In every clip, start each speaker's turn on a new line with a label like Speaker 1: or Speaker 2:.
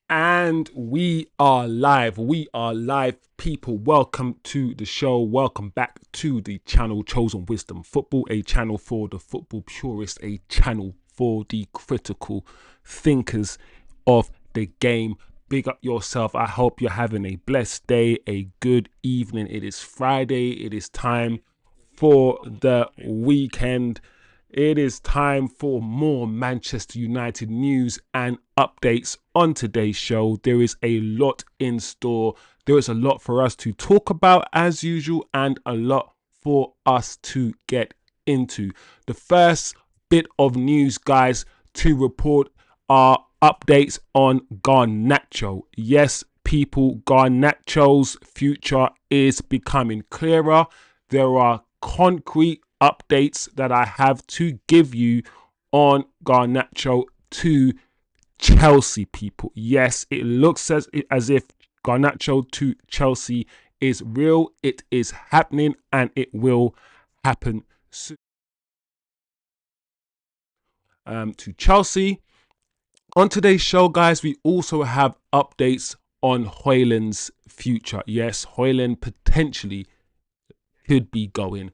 Speaker 1: And we are live. We are live, people. Welcome to the show. Welcome back to the channel Chosen Wisdom Football, a channel for the football purist, a channel for the critical thinkers of the game. Big up yourself. I hope you're having a blessed day, a good evening. It is Friday. It is time for the weekend. It is time for more Manchester United news and updates on today's show. There is a lot in store. There is a lot for us to talk about as usual and a lot for us to get into. The first bit of news, guys, to report are updates on Garnacho. Yes, people, Garnacho's future is becoming clearer. There are concrete updates that I have to give you on Garnacho to Chelsea, people. Yes, it looks as if Garnacho to Chelsea is real. It is happening and it will happen soon. To Chelsea. On today's show, guys, we also have updates on Højlund's future. Yes, Højlund potentially could be going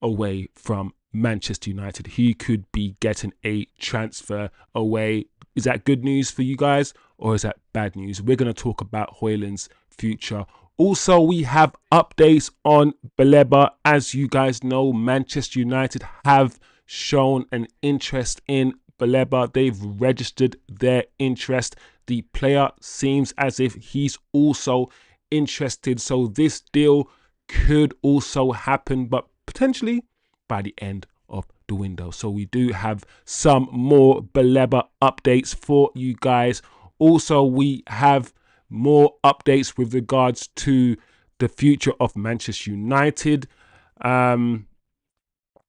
Speaker 1: away from Manchester United. He could be getting a transfer away. Is that good news for you guys or is that bad news? We're going to talk about Højlund's future. Also, we have updates on Baleba. As you guys know, Manchester United have shown an interest in Baleba. They've registered their interest. The player seems as if he's also interested. So this deal could also happen, but potentially by the end of the window. So we do have some more Baleba updates for you guys. Also, we have more updates with regards to the future of Manchester United.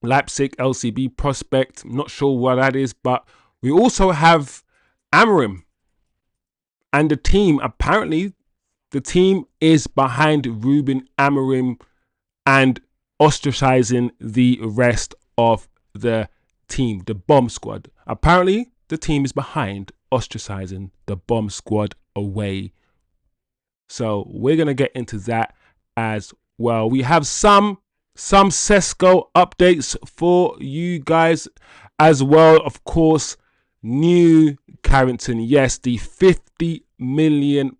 Speaker 1: Leipzig LCB prospect, not sure what that is, but we also have Amorim and the team. Apparently, the team is behind Ruben Amorim and ostracizing the rest of the team, the bomb squad. Apparently, the team is behind ostracizing the bomb squad away. So we're going to get into that as well. We have some Sesko updates for you guys as well. Of course, new Carrington. Yes, the £50 million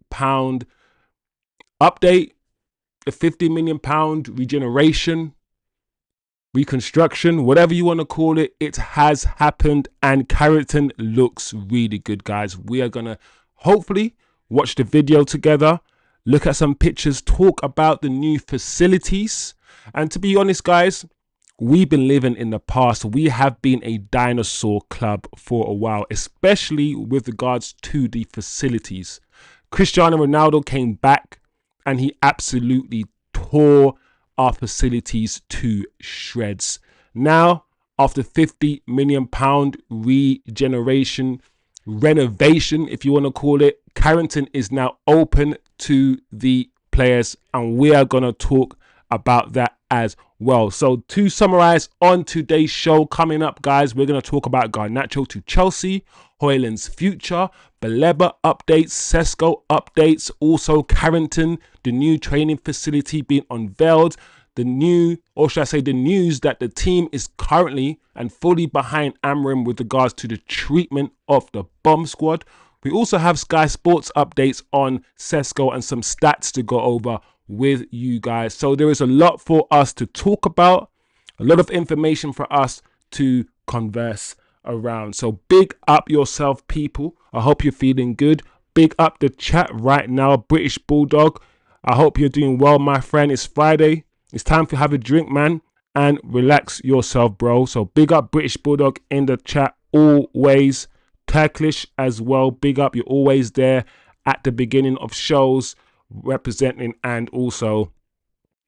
Speaker 1: update. The £50 million regeneration, reconstruction, whatever you want to call it, it has happened and Carrington looks really good, guys. We are going to hopefully watch the video together, look at some pictures, talk about the new facilities. And to be honest, guys, we've been living in the past. We have been a dinosaur club for a while, especially with regards to the facilities. Cristiano Ronaldo came back and he absolutely tore our facilities to shreds. Now, after £50 million regeneration, renovation, if you want to call it, Carrington is now open to the players, and we are going to talk about that as well. So to summarize on today's show, coming up, guys, we're going to talk about Garnacho to Chelsea, Højlund's future, Baleba updates, Sesko updates, also Carrington, the new training facility being unveiled, the new, or should I say the news that the team is currently and fully behind Amorim with regards to the treatment of the bomb squad. We also have Sky Sports updates on Sesko and some stats to go over with you guys. So there is a lot for us to talk about, a lot of information for us to converse around. So big up yourself, people. I hope you're feeling good. Big up the chat right now, British Bulldog. I hope you're doing well, my friend. It's Friday. It's time to have a drink, man, and relax yourself, bro. So big up British Bulldog in the chat always. Turkish as well. Big up. You're always there at the beginning of shows, representing and also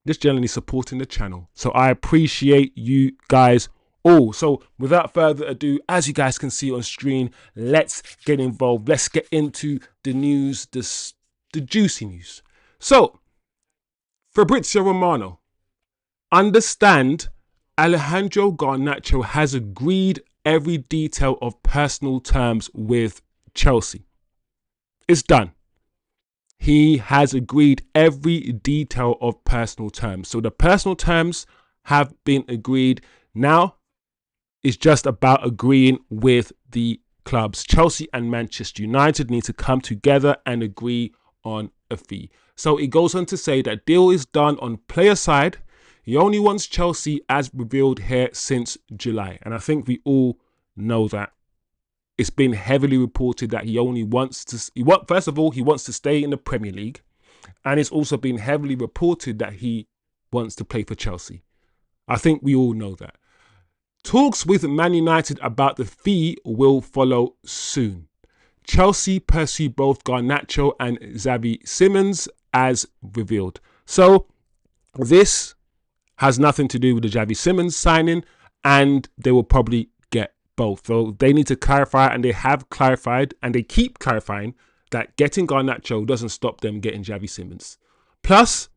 Speaker 1: just generally supporting the channel. So I appreciate you guys all. So without further ado, as you guys can see on screen, let's get involved. Let's get into the news, the juicy news. So Fabrizio Romano, understand Alejandro Garnacho has agreed every detail of personal terms with Chelsea. It's done. He has agreed every detail of personal terms. So the personal terms have been agreed. Now it's just about agreeing with the clubs. Chelsea and Manchester United need to come together and agree on a fee. So it goes on to say that deal is done on player side. He only wants Chelsea as revealed here since July. And I think we all know that. It's been heavily reported that he only wants to, first of all, he wants to stay in the Premier League. And it's also been heavily reported that he wants to play for Chelsea. I think we all know that. Talks with Man United about the fee will follow soon. Chelsea pursue both Garnacho and Xavi Simons as revealed. So this has nothing to do with the Xavi Simons signing, and they will probably get both. So they need to clarify, and they have clarified, and they keep clarifying that getting Garnacho doesn't stop them getting Xavi Simons. Plus,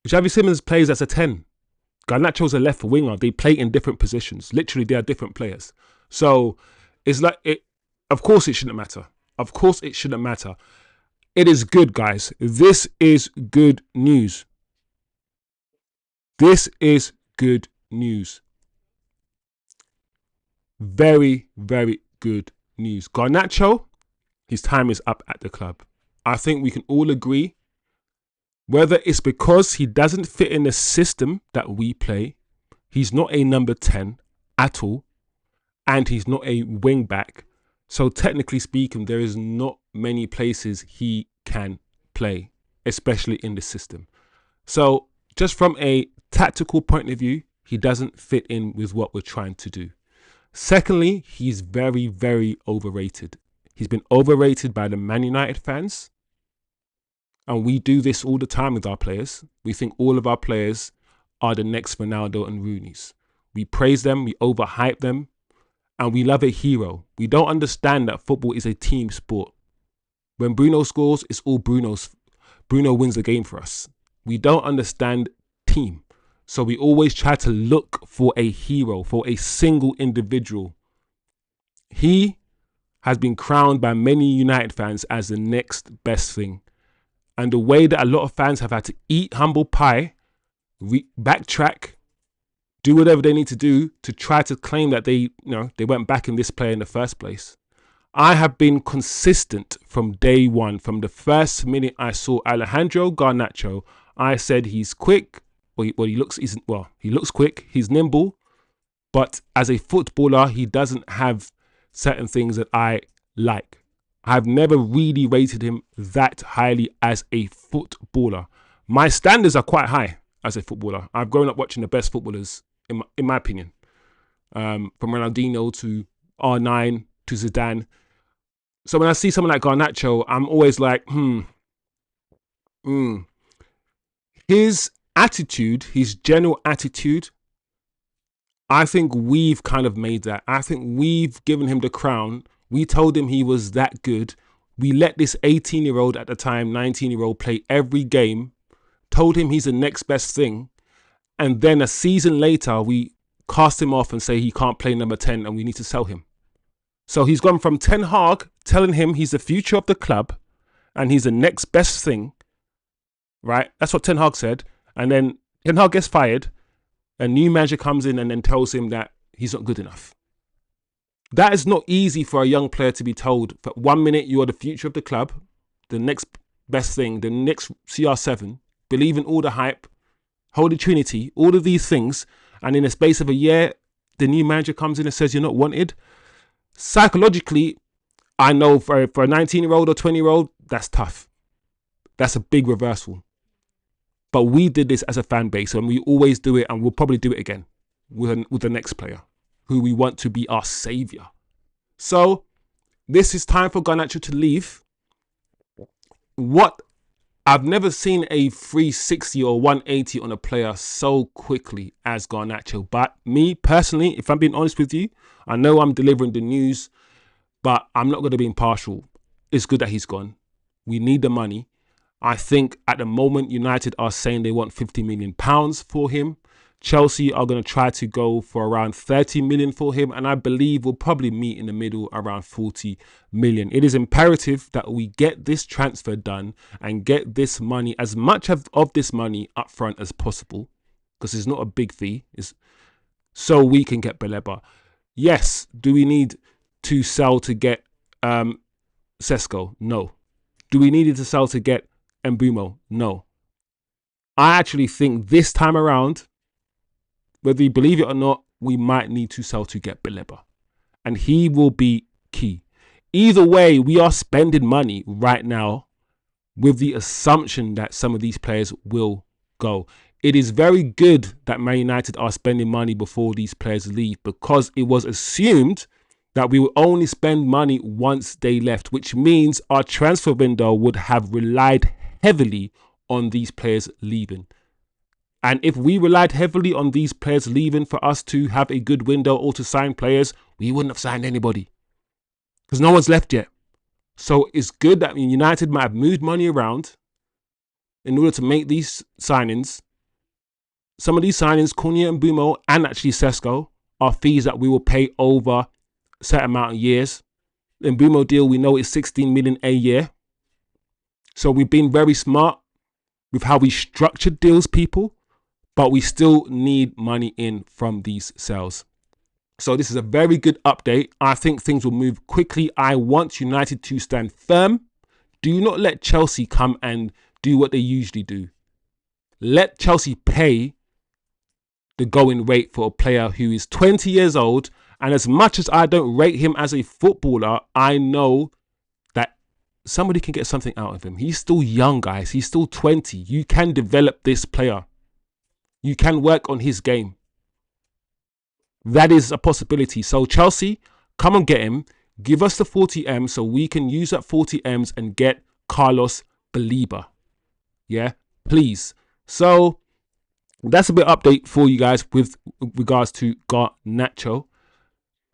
Speaker 1: Xavi Simons plays as a 10. Garnacho's a left winger. They play in different positions. Literally, they are different players. So it's like it. Of course, it shouldn't matter. Of course, it shouldn't matter. It is good, guys. This is good news. This is good news. Very, very good news. Garnacho, his time is up at the club. I think we can all agree, whether it's because he doesn't fit in the system that we play, he's not a number 10 at all, and he's not a wing back. So technically speaking, there is not many places he can play, especially in the system. So just from a tactical point of view, he doesn't fit in with what we're trying to do. Secondly, he's very, very overrated. He's been overrated by the Man United fans. And we do this all the time with our players. We think all of our players are the next Ronaldo and Rooney's. We praise them, we overhype them, and we love a hero. We don't understand that football is a team sport. When Bruno scores, it's all Bruno's. Bruno wins the game for us. We don't understand team. So we always try to look for a hero, for a single individual. He has been crowned by many United fans as the next best thing. And the way that a lot of fans have had to eat humble pie, backtrack, do whatever they need to do to try to claim that they went back in this player in the first place. I have been consistent from day one. From the first minute I saw Alejandro Garnacho, I said he's quick. He looks quick. He's nimble, but as a footballer, he doesn't have certain things that I like. I've never really rated him that highly as a footballer. My standards are quite high as a footballer. I've grown up watching the best footballers, in my opinion, from Ronaldinho to R9 to Zidane. So when I see someone like Garnacho, I'm always like, His attitude, his general attitude, I think we've kind of made that. I think we've given him the crown. We told him he was that good. We let this 18-year-old at the time, 19-year-old play every game, told him he's the next best thing. And then a season later, we cast him off and say he can't play number 10 and we need to sell him. So he's gone from Ten Hag telling him he's the future of the club and he's the next best thing, right? That's what Ten Hag said. And then Ten Hag gets fired. A new manager comes in and then tells him that he's not good enough. That is not easy for a young player to be told. For 1 minute, you are the future of the club, the next best thing, the next CR7, believe in all the hype, Holy Trinity, all of these things. And in the space of a year, the new manager comes in and says you're not wanted. Psychologically, I know for a 19-year-old or 20-year-old, that's tough. That's a big reversal. But we did this as a fan base, and we always do it, and we'll probably do it again with the next player who we want to be our saviour. So this is time for Garnacho to leave. I've never seen a 360 or 180 on a player so quickly as Garnacho. But me personally, if I'm being honest with you, I know I'm delivering the news, but I'm not going to be impartial. It's good that he's gone. We need the money. I think at the moment, United are saying they want £50 million for him. Chelsea are going to try to go for around 30 million for him, and I believe we'll probably meet in the middle around 40 million. It is imperative that we get this transfer done and get this money, as much of this money up front as possible, because it's not a big fee, it's so we can get Baleba. Yes, do we need to sell to get Sesko? No. Do we need to sell to get Mbumo? No. I actually think this time around, whether you believe it or not, we might need to sell to get Baleba. And he will be key. Either way, we are spending money right now with the assumption that some of these players will go. It is very good that Man United are spending money before these players leave, because it was assumed that we would only spend money once they left, which means our transfer window would have relied heavily on these players leaving. And if we relied heavily on these players leaving for us to have a good window or to sign players, we wouldn't have signed anybody, because no one's left yet. So it's good that United might have moved money around in order to make these signings. Some of these signings, Cunha and Mbumo, and actually Sesko, are fees that we will pay over a certain amount of years. The Mbumo deal, we know, is 16 million a year. So we've been very smart with how we structured deals, people, but we still need money in from these sales. So this is a very good update. I think things will move quickly. I want United to stand firm. Do not let Chelsea come and do what they usually do. Let Chelsea pay the going rate for a player who is 20 years old. And as much as I don't rate him as a footballer, I know that somebody can get something out of him. He's still young, guys. He's still 20. You can develop this player. You can work on his game. That is a possibility. So Chelsea, come and get him. Give us the 40M so we can use that 40Ms and get Carlos Baleba. Yeah, please. So that's a bit update for you guys with regards to Garnacho.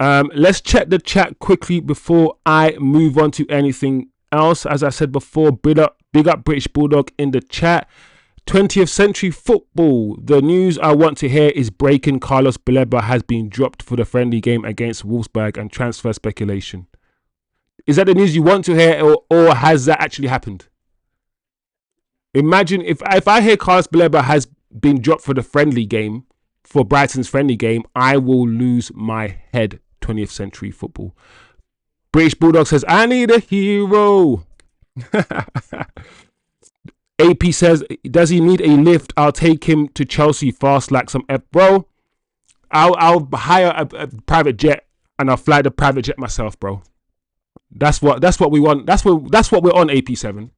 Speaker 1: Let's check the chat quickly before I move on to anything else. As I said before, big up British Bulldog in the chat. 20th century football. The news I want to hear is breaking. Carlos Baleba has been dropped for the friendly game against Wolfsburg and transfer speculation. Is that the news you want to hear, or has that actually happened? Imagine if I hear Carlos Baleba has been dropped for the friendly game, for Brighton's friendly game, I will lose my head. 20th century football. British Bulldog says, I need a hero. AP says, does he need a lift? I'll take him to Chelsea fast like some F. Bro, I'll hire a private jet and I'll fly the private jet myself, bro. That's what we want. That's what we're on, AP7.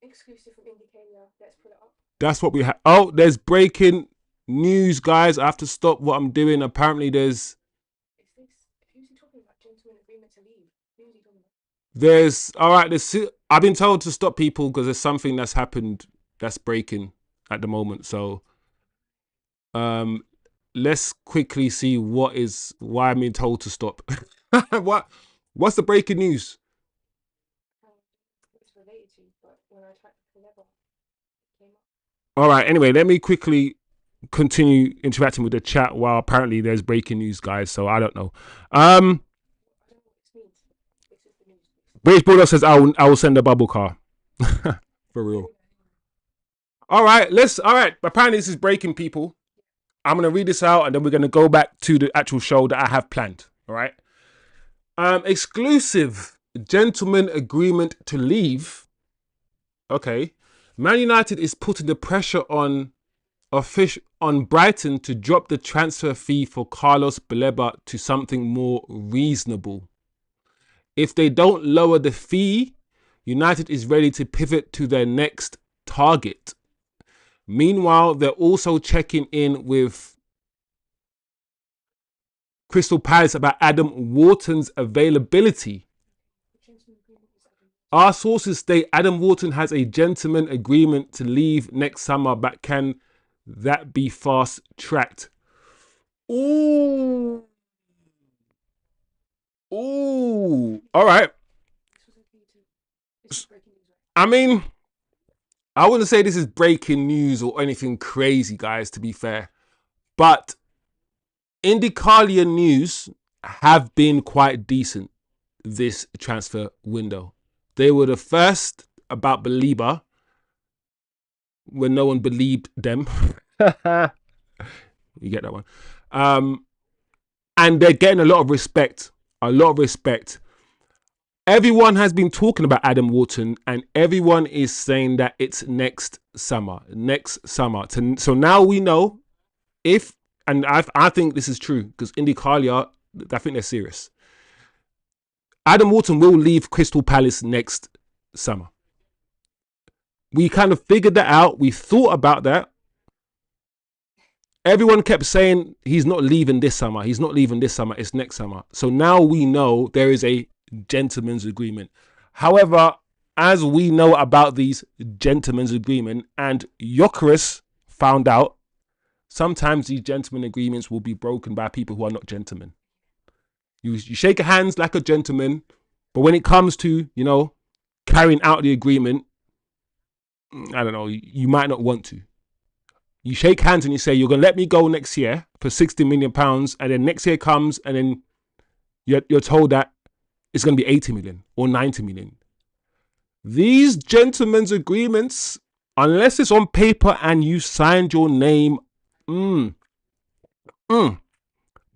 Speaker 2: Exclusive from Indicator. Let's put it up.
Speaker 1: That's what we have. Oh, there's breaking news, guys. I have to stop what I'm doing. Apparently there's...
Speaker 2: Who's he talking about? Gentleman agreement to leave. Who's he talking about?
Speaker 1: There's... Alright, I've been told to stop people because there's something that's happened that's breaking at the moment. So let's quickly see why I'm being told to stop. What's the breaking news?
Speaker 2: It's related to, but when I typed Clever, it came up.
Speaker 1: Alright, anyway, let me quickly continue interacting with the chat while apparently there's breaking news, guys. So I don't know.
Speaker 2: I don't know what this means. This is the news.
Speaker 1: British Bulldog says I will send a bubble car. For real. Alright, apparently this is breaking, people. I'm gonna read this out and then we're gonna go back to the actual show that I have planned. Alright. Exclusive gentleman agreement to leave. Okay. Man United is putting the pressure on Brighton to drop the transfer fee for Carlos Baleba to something more reasonable. If they don't lower the fee, United is ready to pivot to their next target. Meanwhile, they're also checking in with Crystal Palace about Adam Wharton's availability. Our sources state Adam Wharton has a gentleman agreement to leave next summer, but can that be fast tracked? Ooh. All right. I mean, I wouldn't say this is breaking news or anything crazy, guys, to be fair. But IndyCar news have been quite decent this transfer window. They were the first about Belieber when no one believed them. You get that one. And they're getting a lot of respect. A lot of respect. Everyone has been talking about Adam Wharton, and everyone is saying that it's next summer. Next summer. So now we know if, and I think this is true because IndyCar, I think they're serious. Adam Wharton will leave Crystal Palace next summer. We kind of figured that out. We thought about that. Everyone kept saying he's not leaving this summer. He's not leaving this summer. It's next summer. So now we know there is a gentleman's agreement. However, as we know about these gentleman's agreement, and Jokeris found out, sometimes these gentleman agreements will be broken by people who are not gentlemen. You shake hands like a gentleman, but when it comes to, carrying out the agreement, I don't know, you might not want to. You shake hands and you say, you're going to let me go next year for £60 million, and then next year comes and then you're told that it's going to be 80 million or 90 million. These gentlemen's agreements, unless it's on paper and you signed your name,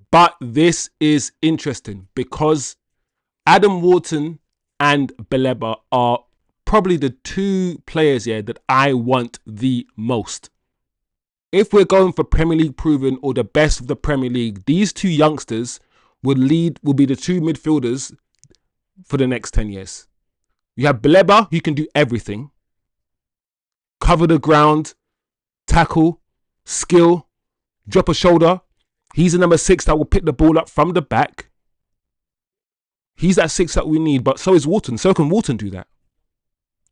Speaker 1: But this is interesting because Adam Wharton and Belieber are probably the two players here that I want the most. If we're going for Premier League proven or the best of the Premier League, these two youngsters will be the two midfielders for the next 10 years. You have Belieber, who can do everything. Cover the ground, tackle, skill, drop a shoulder. He's the number 6 that will pick the ball up from the back. He's that 6 that we need, but so is Wharton. So can Wharton do that.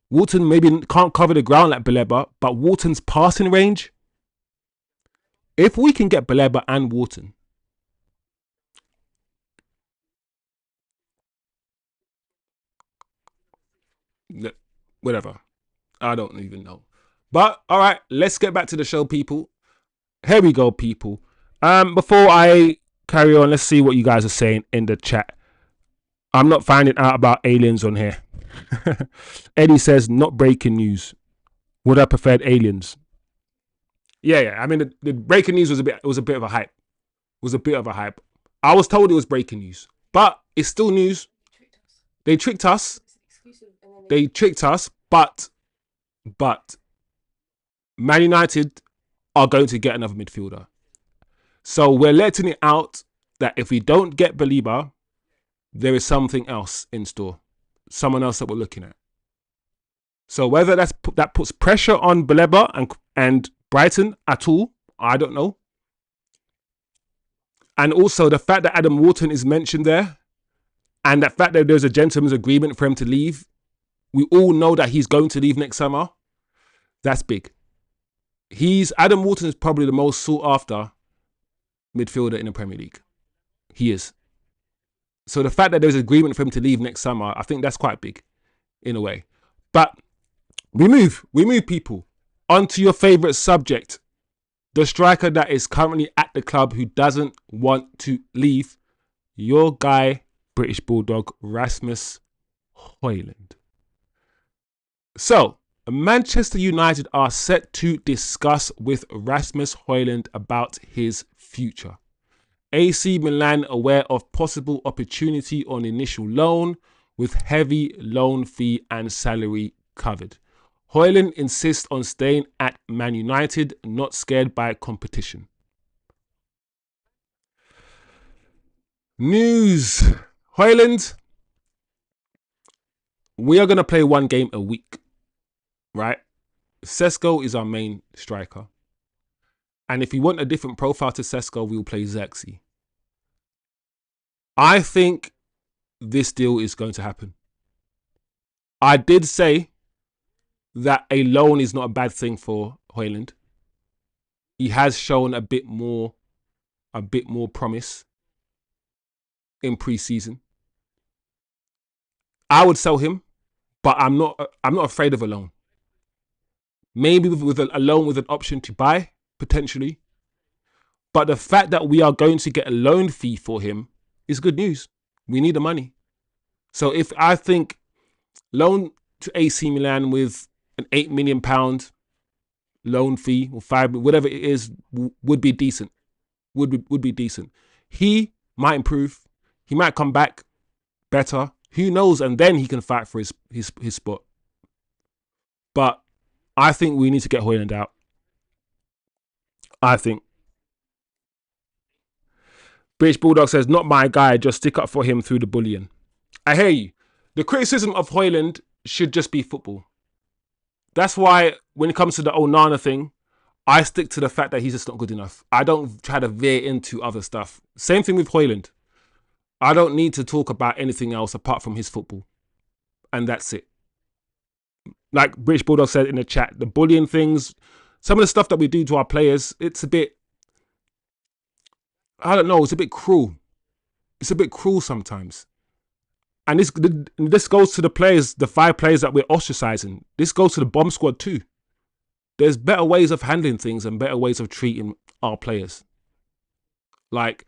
Speaker 1: Wharton maybe can't cover the ground like Belieber, but Wharton's passing range. If we can get Belieber and Wharton, whatever. I don't even know. But all right, let's get back to the show, people. Here we go, people. Before I carry on, let's see what you guys are saying in the chat. I'm not finding out about aliens on here. Eddie says, not breaking news. Would I preferred aliens? Yeah. I mean, the breaking news was a bit of a hype. I was told it was breaking news, but it's still news. They tricked us. But Man United are going to get another midfielder. So we're letting it out that if we don't get Belieber, there is something else in store. Someone else that we're looking at. So whether that puts pressure on Belieber and Brighton at all, I don't know. And also the fact that Adam Wharton is mentioned there, and the fact that there's a gentleman's agreement for him to leave, we all know that he's going to leave next summer. That's big. Adam Wharton is probably the most sought after midfielder in the Premier League. He is. So the fact that there's an agreement for him to leave next summer, I think that's quite big in a way. But we move people onto your favourite subject. The striker that is currently at the club who doesn't want to leave. Your guy, British Bulldog, Rasmus Højlund. So, Manchester United are set to discuss with Rasmus Højlund about his future. AC Milan aware of possible opportunity on initial loan with heavy loan fee and salary covered. Højlund insists on staying at Man United, not scared by competition. News. Højlund, we are going to play one game a week, right? Sesko is our main striker. And if you want a different profile to Sesko, we will play Xerxes. I think this deal is going to happen. I did say that a loan is not a bad thing for Højlund. He has shown a bit more promise in pre-season. I would sell him, but I'm not afraid of a loan. Maybe with a loan with an option to buy, potentially. But the fact that we are going to get a loan fee for him is good news. We need the money. So if I think loan to AC Milan with an £8 million loan fee or 5, whatever it is, would be decent. Would be decent. He might improve. He might come back better. Who knows? And then he can fight for his spot. But I think we need to get Højlund out. I think. British Bulldog says, not my guy, just stick up for him through the bullying. I hear you. The criticism of Højlund should just be football. That's why when it comes to the Onana thing, I stick to the fact that he's just not good enough. I don't try to veer into other stuff. Same thing with Højlund. I don't need to talk about anything else apart from his football. And that's it. Like British Bulldog said in the chat, the bullying things, some of the stuff that we do to our players, it's a bit, I don't know, it's a bit cruel. It's a bit cruel sometimes. And this goes to the players, the 5 players that we're ostracizing. This goes to the bomb squad too. There's better ways of handling things and better ways of treating our players. Like,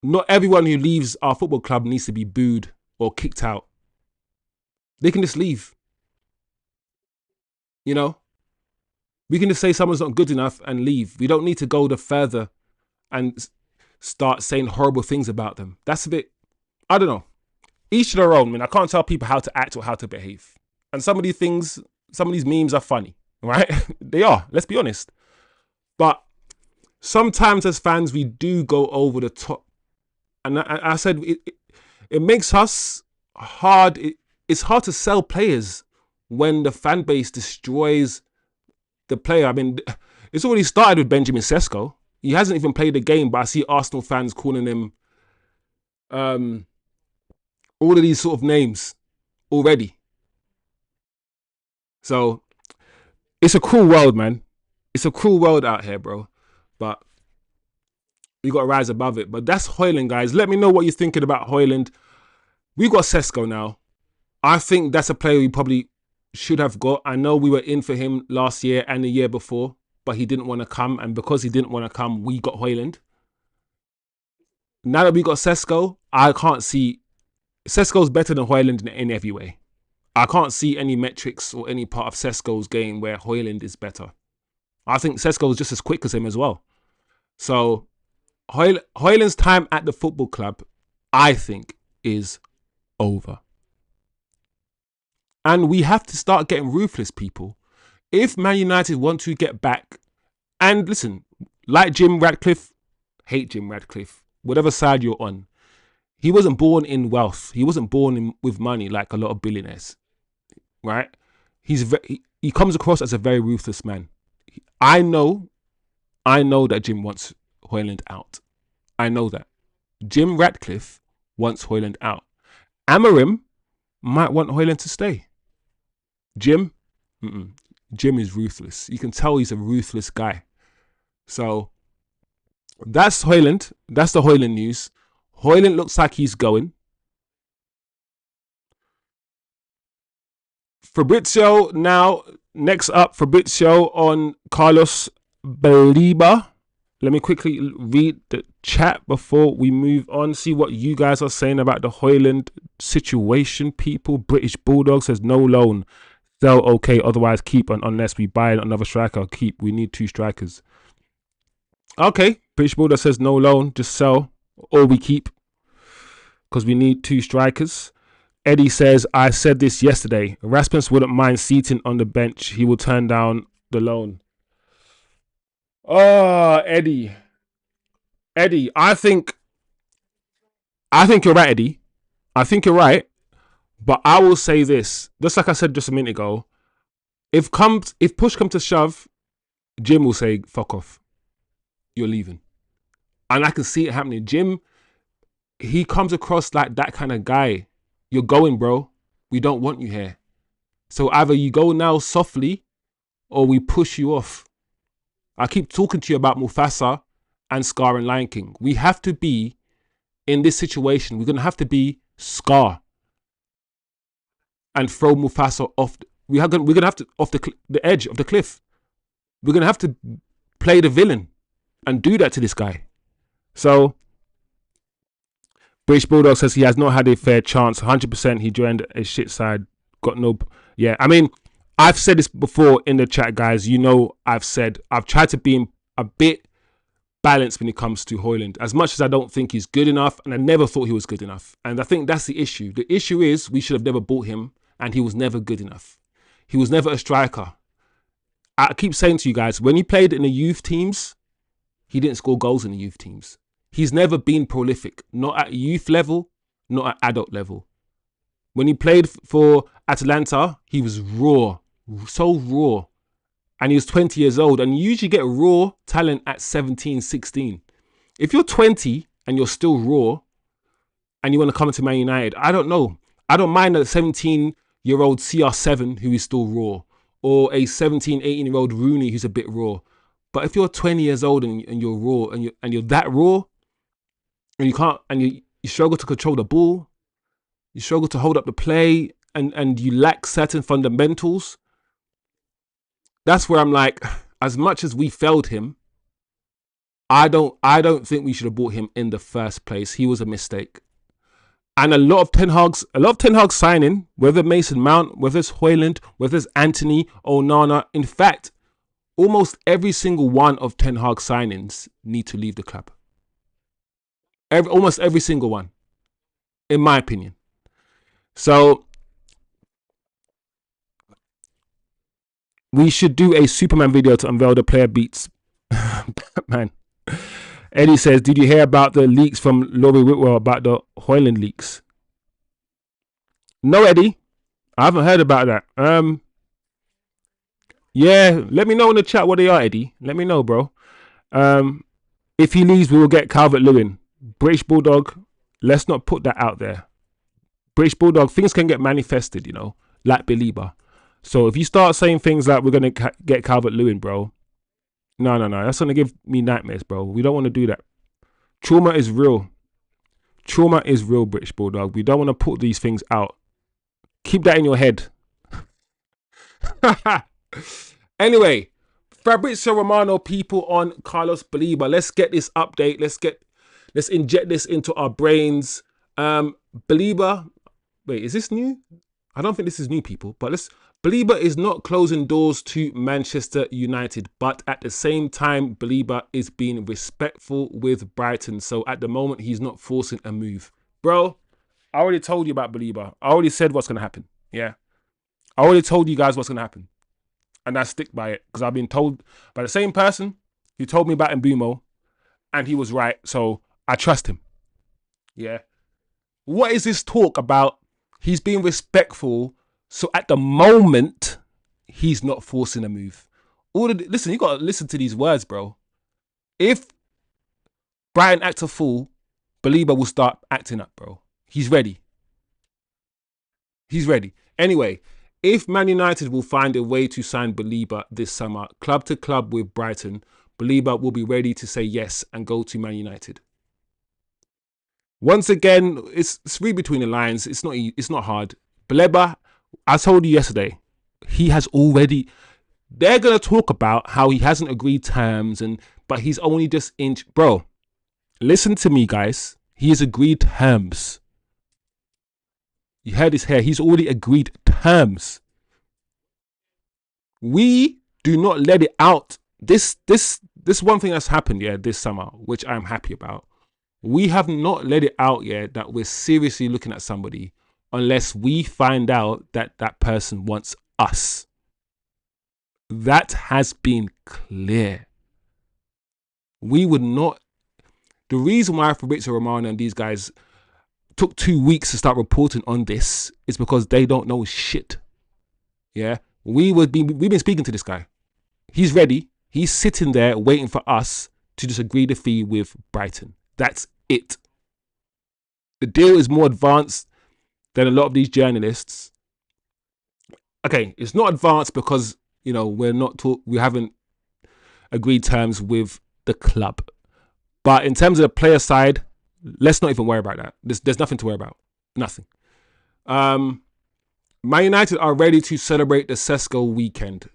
Speaker 1: not everyone who leaves our football club needs to be booed or kicked out. They can just leave. You know? We can just say someone's not good enough and leave. We don't need to go the further and start saying horrible things about them. That's a bit, I don't know. Each to their own, man. I can't tell people how to act or how to behave. And some of these things, some of these memes are funny, right? They are, let's be honest. But sometimes as fans, we do go over the top. And I said, it makes us hard. It's hard to sell players when the fan base destroys the player. I mean, it's already started with Benjamin Sesko. He hasn't even played the game, but I see Arsenal fans calling him all of these sort of names already. So it's a cruel world, man. It's a cruel world out here, bro. But we got to rise above it. But that's Højlund, guys. Let me know what you're thinking about Højlund. We got Sesko now. I think that's a player we probably should have got. I know we were in for him last year and the year before, but he didn't want to come. And because he didn't want to come, we got Højlund. Now that we got Sesko, I can't see... Sesko's better than Højlund in every way. I can't see any metrics or any part of Sesko's game where Højlund is better. I think Sesko is just as quick as him as well. So Højlund's time at the football club, I think, is over. And we have to start getting ruthless, people. If Man United want to get back, and listen, like Jim Ratcliffe, hate Jim Ratcliffe, whatever side you're on, he wasn't born in wealth. He wasn't born with money like a lot of billionaires, right? He comes across as a very ruthless man. I know that Jim wants Højlund out. I know that. Jim Ratcliffe wants Højlund out. Amorim might want Højlund to stay. Jim? Jim is ruthless. You can tell he's a ruthless guy. So that's Højlund. That's the Højlund news. Højlund looks like he's going. Fabrizio now, next up, Fabrizio on Carlos Baliba. Let me quickly read the chat before we move on. See what you guys are saying about the Højlund situation, people. British Bulldog says no loan. Sell okay, otherwise keep unless we buy another striker. Keep. We need 2 strikers. Okay. British Bulldog says no loan. Just sell or we keep. Because we need 2 strikers. Eddie says, I said this yesterday. Rasmus wouldn't mind seating on the bench. He will turn down the loan. Oh, Eddie. Eddie, I think you're right, Eddie. I think you're right. But I will say this. Just like I said just a minute ago. If push comes to shove, Jim will say, fuck off. You're leaving. And I can see it happening. Jim, he comes across like that kind of guy. You're going, bro. We don't want you here. So either you go now softly or we push you off. I keep talking to you about Mufasa and Scar and Lion King. We have to be in this situation. We're going to have to be Scar and throw Mufasa off. We're going to have to off the edge of the cliff. We're going to have to play the villain and do that to this guy. So British Bulldog says he has not had a fair chance. 100% he joined a shit side. Got no... Yeah, I mean, I've said this before in the chat, guys. You know, I've tried to be a bit balanced when it comes to Højlund. As much as I don't think he's good enough, and I never thought he was good enough. And I think that's the issue. The issue is we should have never bought him, and he was never good enough. He was never a striker. I keep saying to you guys, when he played in the youth teams, he didn't score goals in the youth teams. He's never been prolific, not at youth level, not at adult level. When he played for Atalanta, he was raw, so raw. And he was 20 years old. And you usually get raw talent at 17, 16. If you're 20 and you're still raw and you want to come to Man United, I don't know. I don't mind a 17-year-old CR7 who is still raw, or a 17, 18-year-old Rooney who's a bit raw. But if you're 20 years old and you're raw and you're that raw, and you can't, and you struggle to control the ball, you struggle to hold up the play, and you lack certain fundamentals, that's where I'm like, as much as we failed him, I don't think we should have bought him in the first place. He was a mistake. And a lot of Ten Hag's signing, whether Mason Mount, whether it's Højlund, whether it's Anthony, Onana, in fact, almost every single one of Ten Hag's signings need to leave the club. Almost every single one, in my opinion. So we should do a Superman video to unveil the player beats Batman. Eddie says, did you hear about the leaks from Laurie Whitwell about the Højlund leaks? No, Eddie. I haven't heard about that. Yeah, let me know in the chat what they are, Eddie. Let me know, bro. If he leaves, we will get Calvert-Lewin. British Bulldog, let's not put that out there. British Bulldog, things can get manifested, you know, like Belieber. So if you start saying things like we're going to get Calvert-Lewin, bro, no. That's going to give me nightmares, bro. We don't want to do that. Trauma is real. Trauma is real, British Bulldog. We don't want to put these things out. Keep that in your head. Anyway, Fabrizio Romano, people on Carlos Belieber. Let's get this update. Let's inject this into our brains. Belieber, wait, is this new? I don't think this is new, people, but Belieber is not closing doors to Manchester United, but at the same time, Belieber is being respectful with Brighton. So at the moment, he's not forcing a move. Bro, I already told you about Belieber. I already said what's going to happen. Yeah. I already told you guys what's going to happen. And I stick by it because I've been told by the same person who told me about Mbumo, and he was right. So I trust him. Yeah. What is this talk about? He's being respectful. So at the moment, he's not forcing a move. Listen, you got to listen to these words, bro. If Brighton acts a fool, Belieber will start acting up, bro. He's ready. He's ready. Anyway, if Man United will find a way to sign Belieber this summer, club to club with Brighton, Belieber will be ready to say yes and go to Man United. Once again, it's read between the lines. It's not hard. Belieber, I told you yesterday, he has already... They're going to talk about how he hasn't agreed terms, but he's only just Bro, listen to me, guys. He has agreed terms. You heard this here. He's already agreed terms. We do not let it out. This one thing that's happened, yeah, this summer, which I'm happy about. We have not let it out yet that we're seriously looking at somebody unless we find out that that person wants us. That has been clear. We would not... The reason why Fabrizio Romano and these guys took 2 weeks to start reporting on this is because they don't know shit. Yeah? We've been speaking to this guy. He's ready. He's sitting there waiting for us to just agree the fee with Brighton. That's it. The deal is more advanced than a lot of these journalists. Okay, it's not advanced because, you know, we haven't agreed terms with the club. But in terms of the player side, let's not even worry about that. There's nothing to worry about. Nothing. Man United are ready to celebrate the Sesco weekend.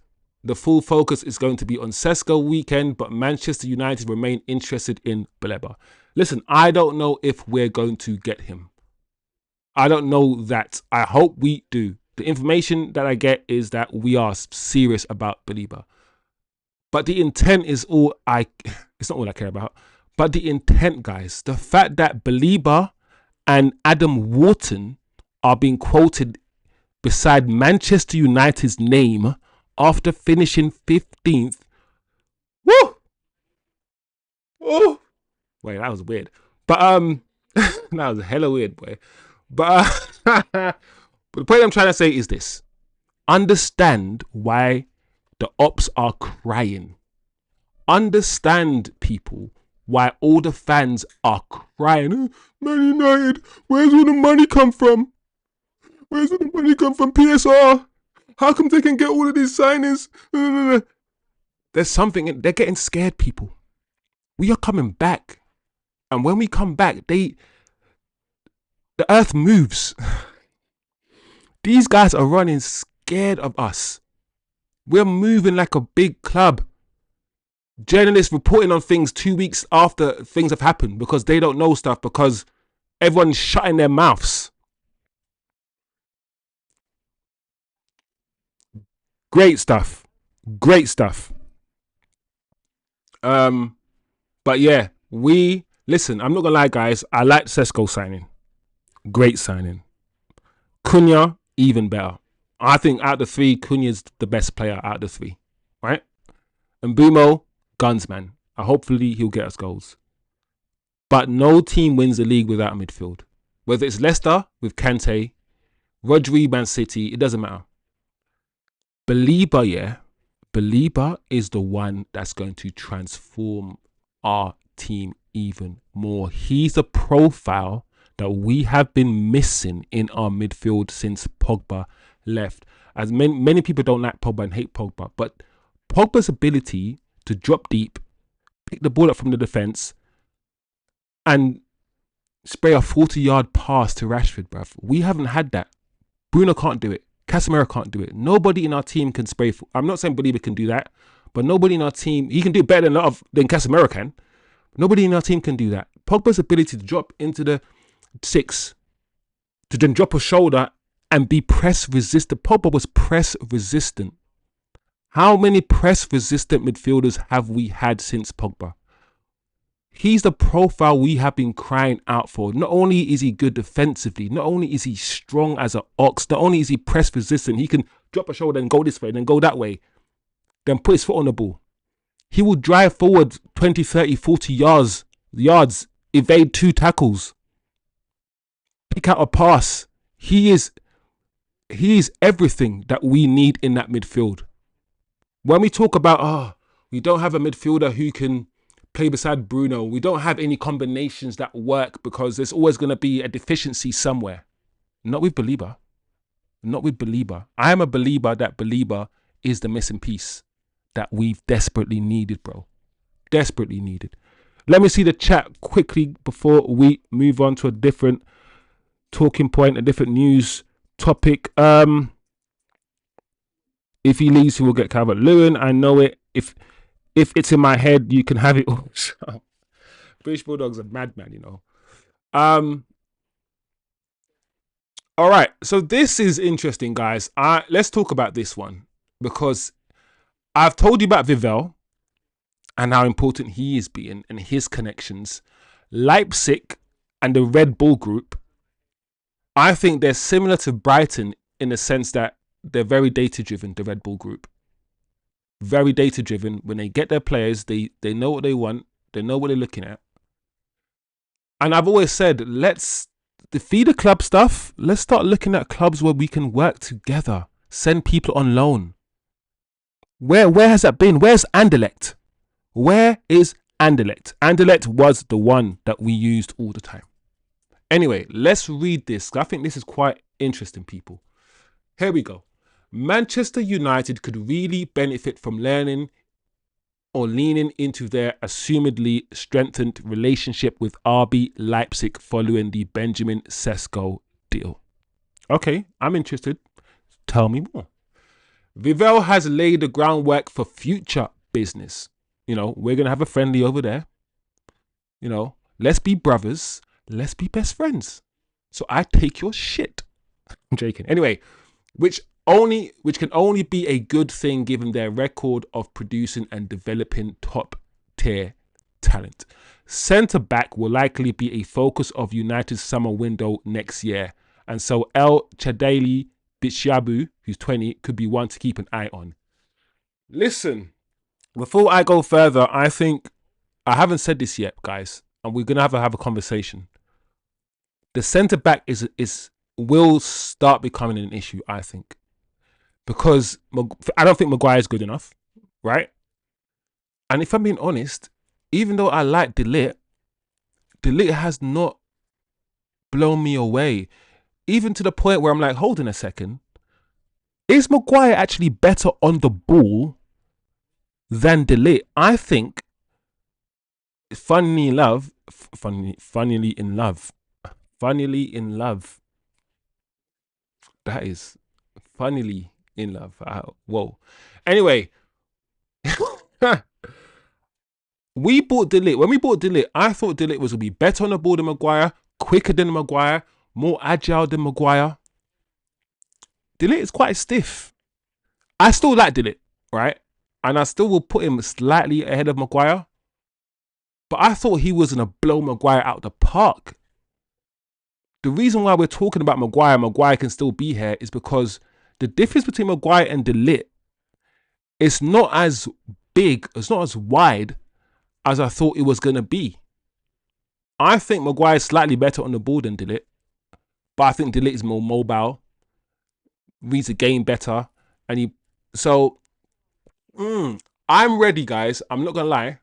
Speaker 1: The full focus is going to be on Sesko weekend, but Manchester United remain interested in Baleba. Listen, I don't know if we're going to get him. I don't know that. I hope we do. The information that I get is that we are serious about Baleba. But the intent is it's not all I care about. But the intent, guys, the fact that Baleba and Adam Wharton are being quoted beside Manchester United's name after finishing 15th. Woo! Oh! Wait, that was weird. But that was hella weird, boy. But but the point I'm trying to say is this. Understand why the ops are crying. Understand, people, why all the fans are crying. Man United, where's all the money come from? Where's all the money come from? PSR? How come they can get all of these signings? There's something, they're getting scared, people. We are coming back. And when we come back, the earth moves. These guys are running scared of us. We're moving like a big club. Journalists reporting on things 2 weeks after things have happened because they don't know stuff, because everyone's shutting their mouths. Great stuff. Great stuff. But yeah, listen, I'm not gonna lie, guys. I like Sesko signing. Great signing. Cunha, even better. I think out of the three, Cunha's the best player out of the three. Right? And Mbumo, guns, man. Hopefully he'll get us goals. But no team wins the league without a midfield. Whether it's Leicester with Kante, Rodri, Man City, it doesn't matter. Baleba, yeah. Baleba is the one that's going to transform our team even more. He's the profile that we have been missing in our midfield since Pogba left. As many people don't like Pogba and hate Pogba, but Pogba's ability to drop deep, pick the ball up from the defence, and spray a 40-yard pass to Rashford, bruv. We haven't had that. Bruno can't do it. Casemiro can't do it. Nobody in our team can spray. I'm not saying Baleba can do that, but nobody in our team, he can do it better than Casemiro can. Nobody in our team can do that. Pogba's ability to drop into the 6, to then drop a shoulder and be press resistant. Pogba was press resistant. How many press resistant midfielders have we had since Pogba? He's the profile we have been crying out for. Not only is he good defensively, not only is he strong as an ox, not only is he press resistant, he can drop a shoulder and go this way and then go that way, then put his foot on the ball. He will drive forward 20, 30, 40 yards, evade 2 tackles, pick out a pass. He is everything that we need in that midfield. When we talk about, we don't have a midfielder who can play beside Bruno, we don't have any combinations that work because there's always going to be a deficiency somewhere. Not with Baleba. Not with Baleba. I am a believer that Baleba is the missing piece that we've desperately needed, bro. Desperately needed. Let me see the chat quickly before we move on to a different talking point, a different news topic. If he leaves, he will get Calvert-Lewin. I know it. If it's in my head, you can have it all. British Bulldogs are madman, you know. All right. So this is interesting, guys. Let's talk about this one because I've told you about Vivel and how important he is being and his connections. Leipzig and the Red Bull Group, I think they're similar to Brighton in the sense that they're very data-driven, the Red Bull Group. Very data-driven. When they get their players, they know what they want. They know what they're looking at. And I've always said, let's defeat the club stuff. Let's start looking at clubs where we can work together. Send people on loan. Where has that been? Where's Anderlecht? Where is Anderlecht? Anderlecht was the one that we used all the time. Anyway, let's read this. I think this is quite interesting, people. Here we go. Manchester United could really benefit from learning or leaning into their assumedly strengthened relationship with RB Leipzig following the Benjamin Sesko deal. Okay, I'm interested. Tell me more. Vivell has laid the groundwork for future business. We're going to have a friendly over there. Let's be brothers. Let's be best friends. So I take your shit. I'm joking. Anyway, which can only be a good thing given their record of producing and developing top tier talent. Centre back will likely be a focus of United's summer window next year, and so El Chadali Bitshabu, who's 20, could be one to keep an eye on. Listen, before I go further, I think I haven't said this yet, guys, and we're gonna have a conversation. The centre back will start becoming an issue, I think, because I don't think Maguire is good enough, right? And if I'm being honest, even though I like De Ligt has not blown me away, even to the point where I'm like, hold on a second, is Maguire actually better on the ball than De Ligt? I think, funnily in love, that is funnily in love. Whoa. Anyway, we bought De Ligt. When we bought De Ligt, I thought De Ligt was going to be better on the ball than Maguire, quicker than Maguire, more agile than Maguire. De Ligt is quite stiff. I still like De Ligt, right? And I still will put him slightly ahead of Maguire. But I thought he was going to blow Maguire out the park. The reason why we're talking about Maguire can still be here, is because the difference between Maguire and De Ligt is not as big, it's not as wide as I thought it was going to be. I think Maguire is slightly better on the ball than De Ligt, but I think De Ligt is more mobile, reads the game better, and I'm ready, guys. I'm not gonna lie,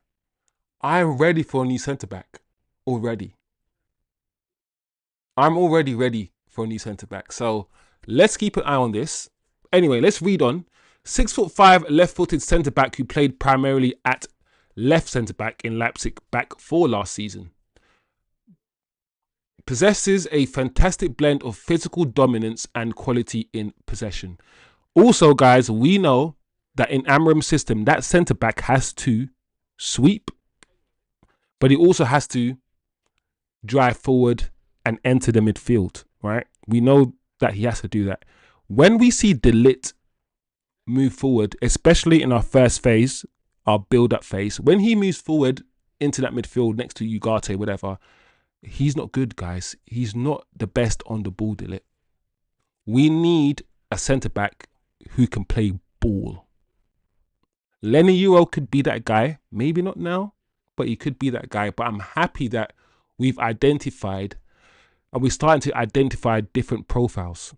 Speaker 1: I'm ready for a new centre back already. I'm already ready for a new centre back. So let's keep an eye on this. Anyway, let's read on. 6'5" left-footed centre back who played primarily at left centre back in Leipzig back 4 last season. Possesses a fantastic blend of physical dominance and quality in possession. Also, guys, we know that in Amram's system, that centre back has to sweep, but he also has to drive forward and enter the midfield, right? We know that he has to do that. When we see De Ligt move forward, especially in our first phase, our build-up phase, when he moves forward into that midfield next to Ugarte, whatever, he's not good, guys. He's not the best on the ball, De Ligt. We need a centre-back who can play ball. Lenny Euro could be that guy. Maybe not now, but he could be that guy. But I'm happy that we've identified, and we're starting to identify different profiles.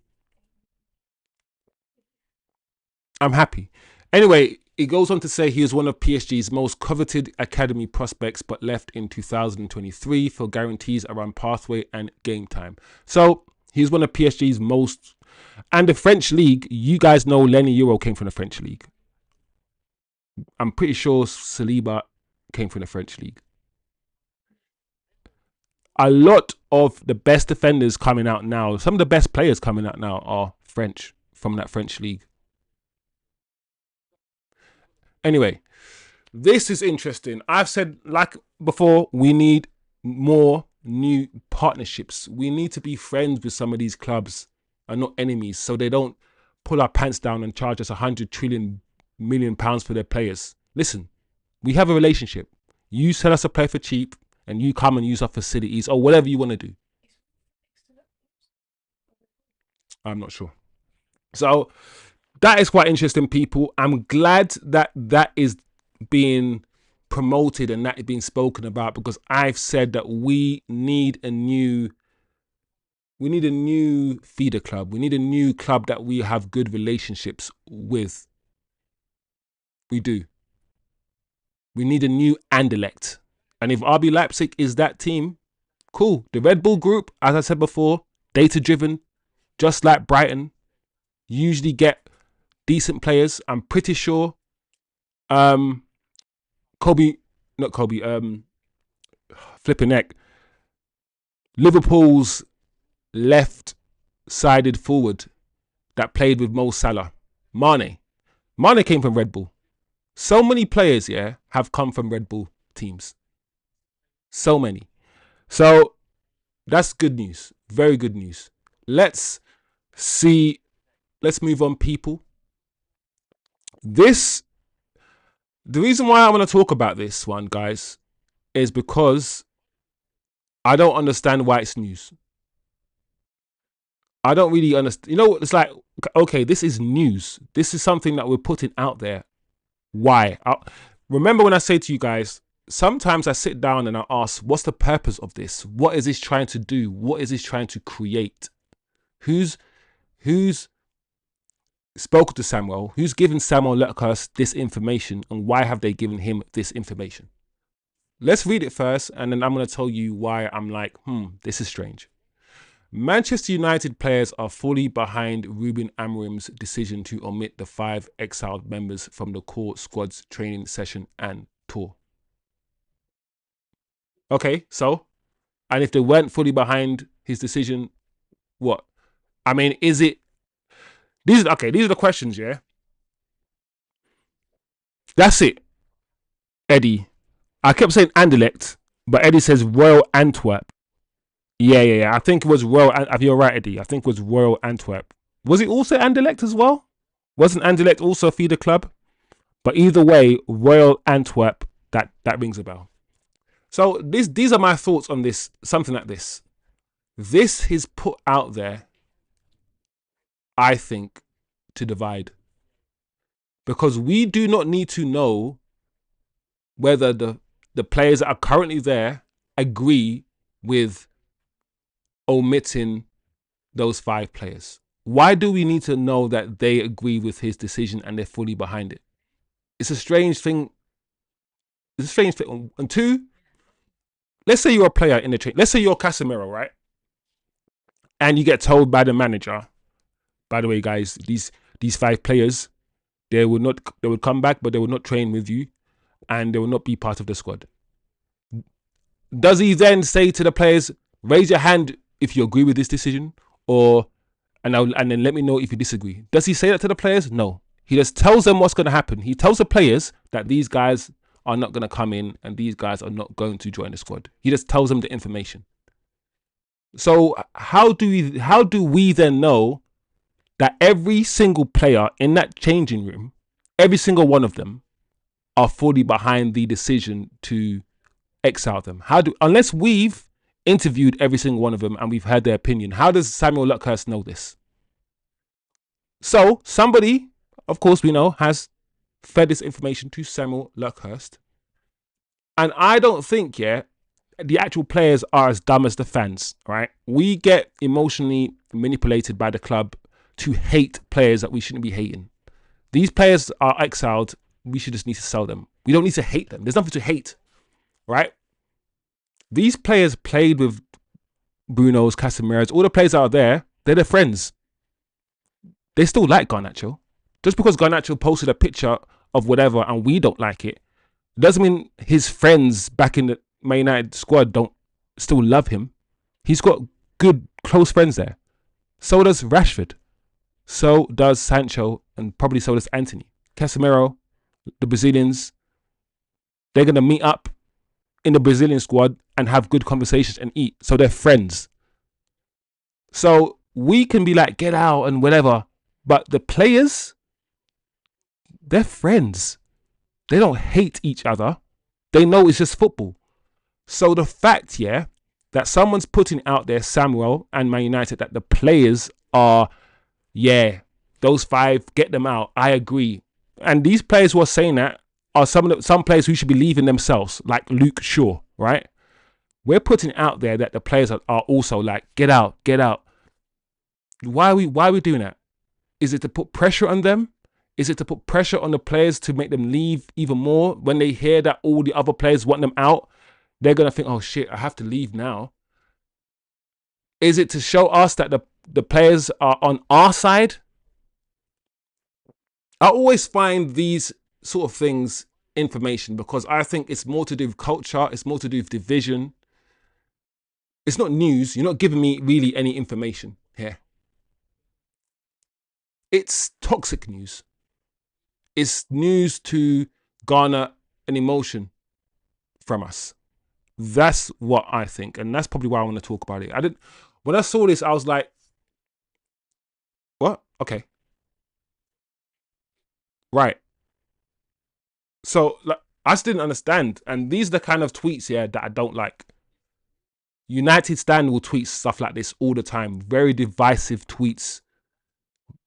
Speaker 1: I'm happy. Anyway, it goes on to say he was one of PSG's most coveted academy prospects, but left in 2023 for guarantees around pathway and game time. So he's one of PSG's most, and the French league, you guys know Lenny Euro came from the French league. I'm pretty sure Saliba came from the French league. A lot of the best defenders coming out now, some of the best players coming out now are French, from that French league. Anyway, this is interesting. I've said, like before, we need more new partnerships. We need to be friends with some of these clubs and not enemies, so they don't pull our pants down and charge us 100 trillion million pounds for their players. Listen, we have a relationship. You sell us a player for cheap and you come and use our facilities or whatever you want to do. I'm not sure. So that is quite interesting, people. I'm glad that that is being promoted and that is being spoken about, because I've said that we need a new feeder club. We need a new club that we have good relationships with. We do. We need a new Anderlecht. And if RB Leipzig is that team, cool. The Red Bull Group, as I said before, data-driven, just like Brighton, usually get decent players. I'm pretty sure flipping neck, Liverpool's left-sided forward that played with Mo Salah, Mane, Mane came from Red Bull. So many players, yeah, have come from Red Bull teams. So many. So that's good news. Very good news. Let's move on, people. The reason why I want to talk about this one, guys, is because I don't understand why it's news. I don't really understand. You know, it's like, okay, this is news. This is something that we're putting out there. Why? Remember when I say to you guys, sometimes I sit down and I ask, what's the purpose of this? What is this trying to do? What is this trying to create? Who's spoke to Samuel? Who's given Samuel Luckhurst this information, and why have they given him this information? Let's read it first, and then I'm going to tell you why I'm like, this is strange. Manchester United players are fully behind Ruben Amorim's decision to omit the 5 exiled members from the core squad's training session and tour. Okay, so, and if they weren't fully behind his decision, what? I mean, is it? These are the questions, yeah? That's it, Eddie. I kept saying Anderlecht, but Eddie says Royal Antwerp. Yeah. I think it was Royal. You're right, Eddie. I think it was Royal Antwerp. Was it also Anderlecht as well? Wasn't Anderlecht also a feeder club? But either way, Royal Antwerp, that rings a bell. So these are my thoughts on this. Something like this. This is put out there, I think, to divide. Because we do not need to know whether the players that are currently there agree with omitting those 5 players. Why do we need to know that they agree with his decision and they're fully behind it? It's a strange thing. It's a strange thing. And 2, let's say you're a player in the train. Let's say you're Casemiro, right? And you get told by the manager, by the way, guys, these 5 players, they would come back, but they will not train with you, and they will not be part of the squad. Does he then say to the players, raise your hand if you agree with this decision, and then let me know if you disagree? Does he say that to the players? No. He just tells them what's going to happen. He tells the players that these guys are not going to come in and these guys are not going to join the squad. He just tells them the information. So how do we then know that every single player in that changing room, every single one of them, are fully behind the decision to exile them? Unless we've interviewed every single one of them and we've heard their opinion, how does Samuel Luckhurst know this? So somebody, of course we know, has fed this information to Samuel Luckhurst. And I don't think, the actual players are as dumb as the fans, right? We get emotionally manipulated by the club to hate players that we shouldn't be hating. These players are exiled. We should just need to sell them. We don't need to hate them. There's nothing to hate, right? These players played with Bruno's, Casemiro's, all the players out there, they're their friends. They still like Garnacho. Just because Garnacho posted a picture of whatever and we don't like it, doesn't mean his friends back in the Man United squad don't still love him. He's got good, close friends there. So does Rashford. So does Sancho, and probably so does Anthony. Casemiro, the Brazilians, they're going to meet up in the Brazilian squad and have good conversations and eat. So they're friends. So we can be like, get out and whatever. But the players, they're friends. They don't hate each other. They know it's just football. So the fact, that someone's putting out there, Samuel and Man United, that the players are, those 5, get them out. I agree. And these players who are saying that are some players who should be leaving themselves, like Luke Shaw, right? We're putting out there that the players are also like, get out, get out. Why are we doing that? Is it to put pressure on them? Is it to put pressure on the players to make them leave even more? When they hear that all the other players want them out, they're going to think, oh shit, I have to leave now. Is it to show us that the players are on our side? I always find these sort of things information because I think it's more to do with culture. It's more to do with division. It's not news. You're not giving me really any information here. It's toxic news. it's news to garner an emotion from us. That's what I think, and that's probably why I want to talk about it. When I saw this, I was like, what? Okay. Right. So like, I just didn't understand. And these are the kind of tweets, yeah, that I don't like. United Stand will tweet stuff like this all the time. Very divisive tweets.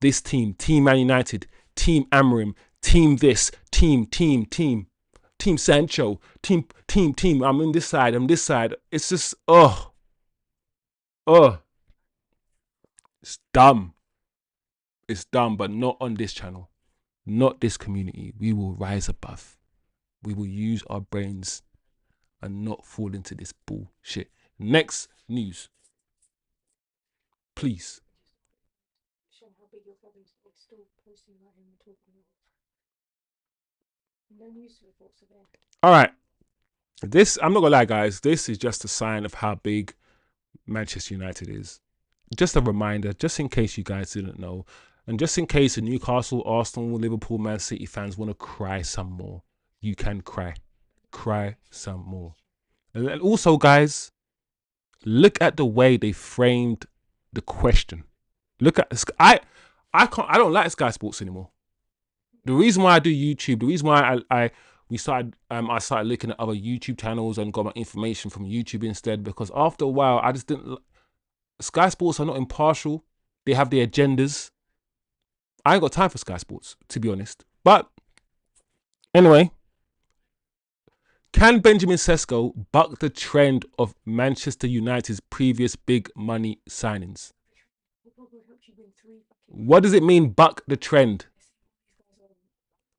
Speaker 1: This team, Team Man United, Team Amorim, Team this, Team Sancho, Team. I'm in this side, I'm this side. It's just, it's dumb. It's dumb, but not on this channel. Not this community. We will rise above. We will use our brains and not fall into this bullshit. Next news. Please.
Speaker 2: Showing how big your club is, it's still posting about him and talking about. No news reports are there.
Speaker 1: All right. This, I'm not gonna lie, guys. This is just a sign of how big Manchester United is. Just a reminder, just in case you guys didn't know, and just in case the Newcastle, Arsenal, Liverpool, Man City fans want to cry some more, you can cry. Cry some more. And also, guys, look at the way they framed the question. Look at I don't like Sky Sports anymore. The reason why I do YouTube, the reason why I started looking at other YouTube channels and got my information from YouTube instead, because after a while I just didn't. Sky Sports are not impartial. They have their agendas. I ain't got time for Sky Sports, to be honest. But anyway, can Benjamin Sesko buck the trend of Manchester United's previous big money signings? What does it mean, buck the trend?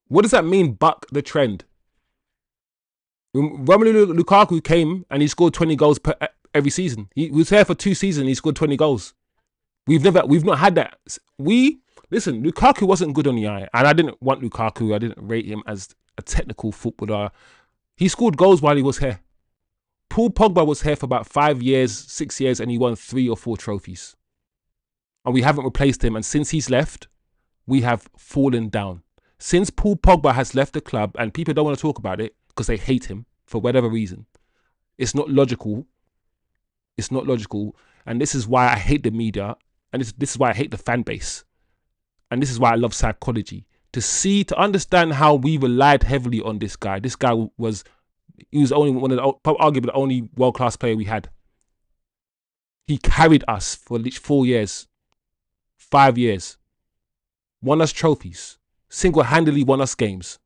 Speaker 1: What does that mean, buck the trend? Romelu Lukaku came and he scored 20 goals every season. He was here for 2 seasons. He scored 20 goals. We've not had that. Listen, Lukaku wasn't good on the eye, and I didn't want Lukaku. I didn't rate him as a technical footballer. He scored goals while he was here. Paul Pogba was here for about 5 years, 6 years, and he won 3 or 4 trophies. And we haven't replaced him. And since he's left, we have fallen down. Since Paul Pogba has left the club, and people don't want to talk about it because they hate him for whatever reason, it's not logical. It's not logical. And this is why I hate the media. And this is why I hate the fan base. And this is why I love psychology. To understand how we relied heavily on this guy. This guy was only arguably the only world-class player we had. He carried us for 4 years, 5 years, won us trophies, single-handedly won us games.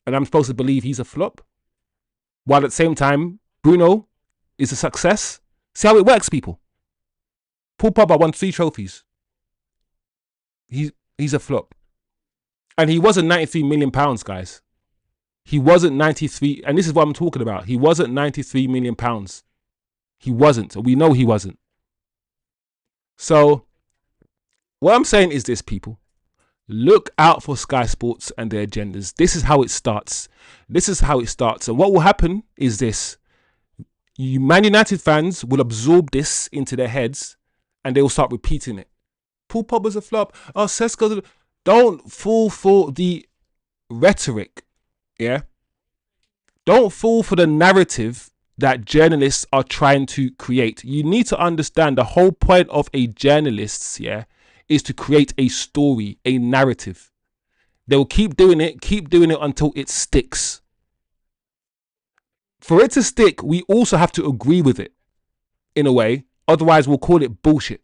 Speaker 1: And I'm supposed to believe he's a flop? While at the same time, Bruno is a success? See how it works, people. Paul Pogba won 3 trophies. He's a flop. And he wasn't £93 million, guys. He wasn't 93, and this is what I'm talking about. He wasn't £93 million. He wasn't. We know he wasn't. So, what I'm saying is this, people. Look out for Sky Sports and their agendas. This is how it starts. This is how it starts. And what will happen is this. You Man United fans will absorb this into their heads and they will start repeating it. Paul Pogba's a flop. Oh, Sesko. Don't fall for the rhetoric. Yeah? Don't fall for the narrative that journalists are trying to create. You need to understand the whole point of a journalist, yeah, is to create a story, a narrative. They'll keep doing it until it sticks. For it to stick, we also have to agree with it in a way. Otherwise, we'll call it bullshit.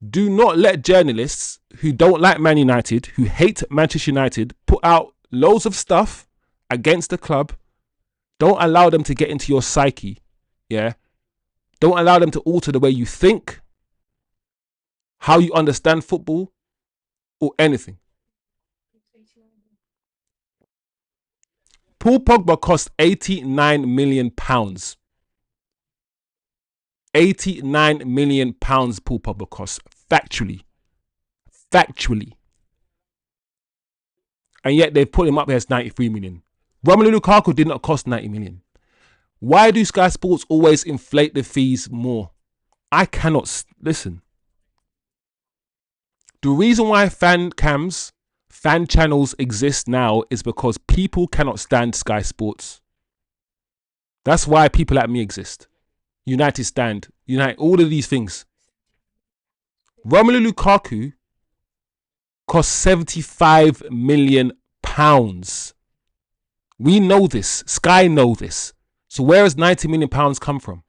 Speaker 1: Do not let journalists who don't like Man United, who hate Manchester United, put out loads of stuff against the club. Don't allow them to get into your psyche. Yeah. Don't allow them to alter the way you think, how you understand football, or anything. Paul Pogba cost £89 million. £89 million Paul Pogba cost. Factually. And yet they've put him up here as 93 million. Romelu Lukaku did not cost 90 million. Why do Sky Sports always inflate the fees more? I cannot listen. The reason why fan cams, fan channels exist now is because people cannot stand Sky Sports. That's why people like me exist. United stand, United, all of these things. Romelu Lukaku cost £75 million. We know this. Sky know this. So where has £90 million come from?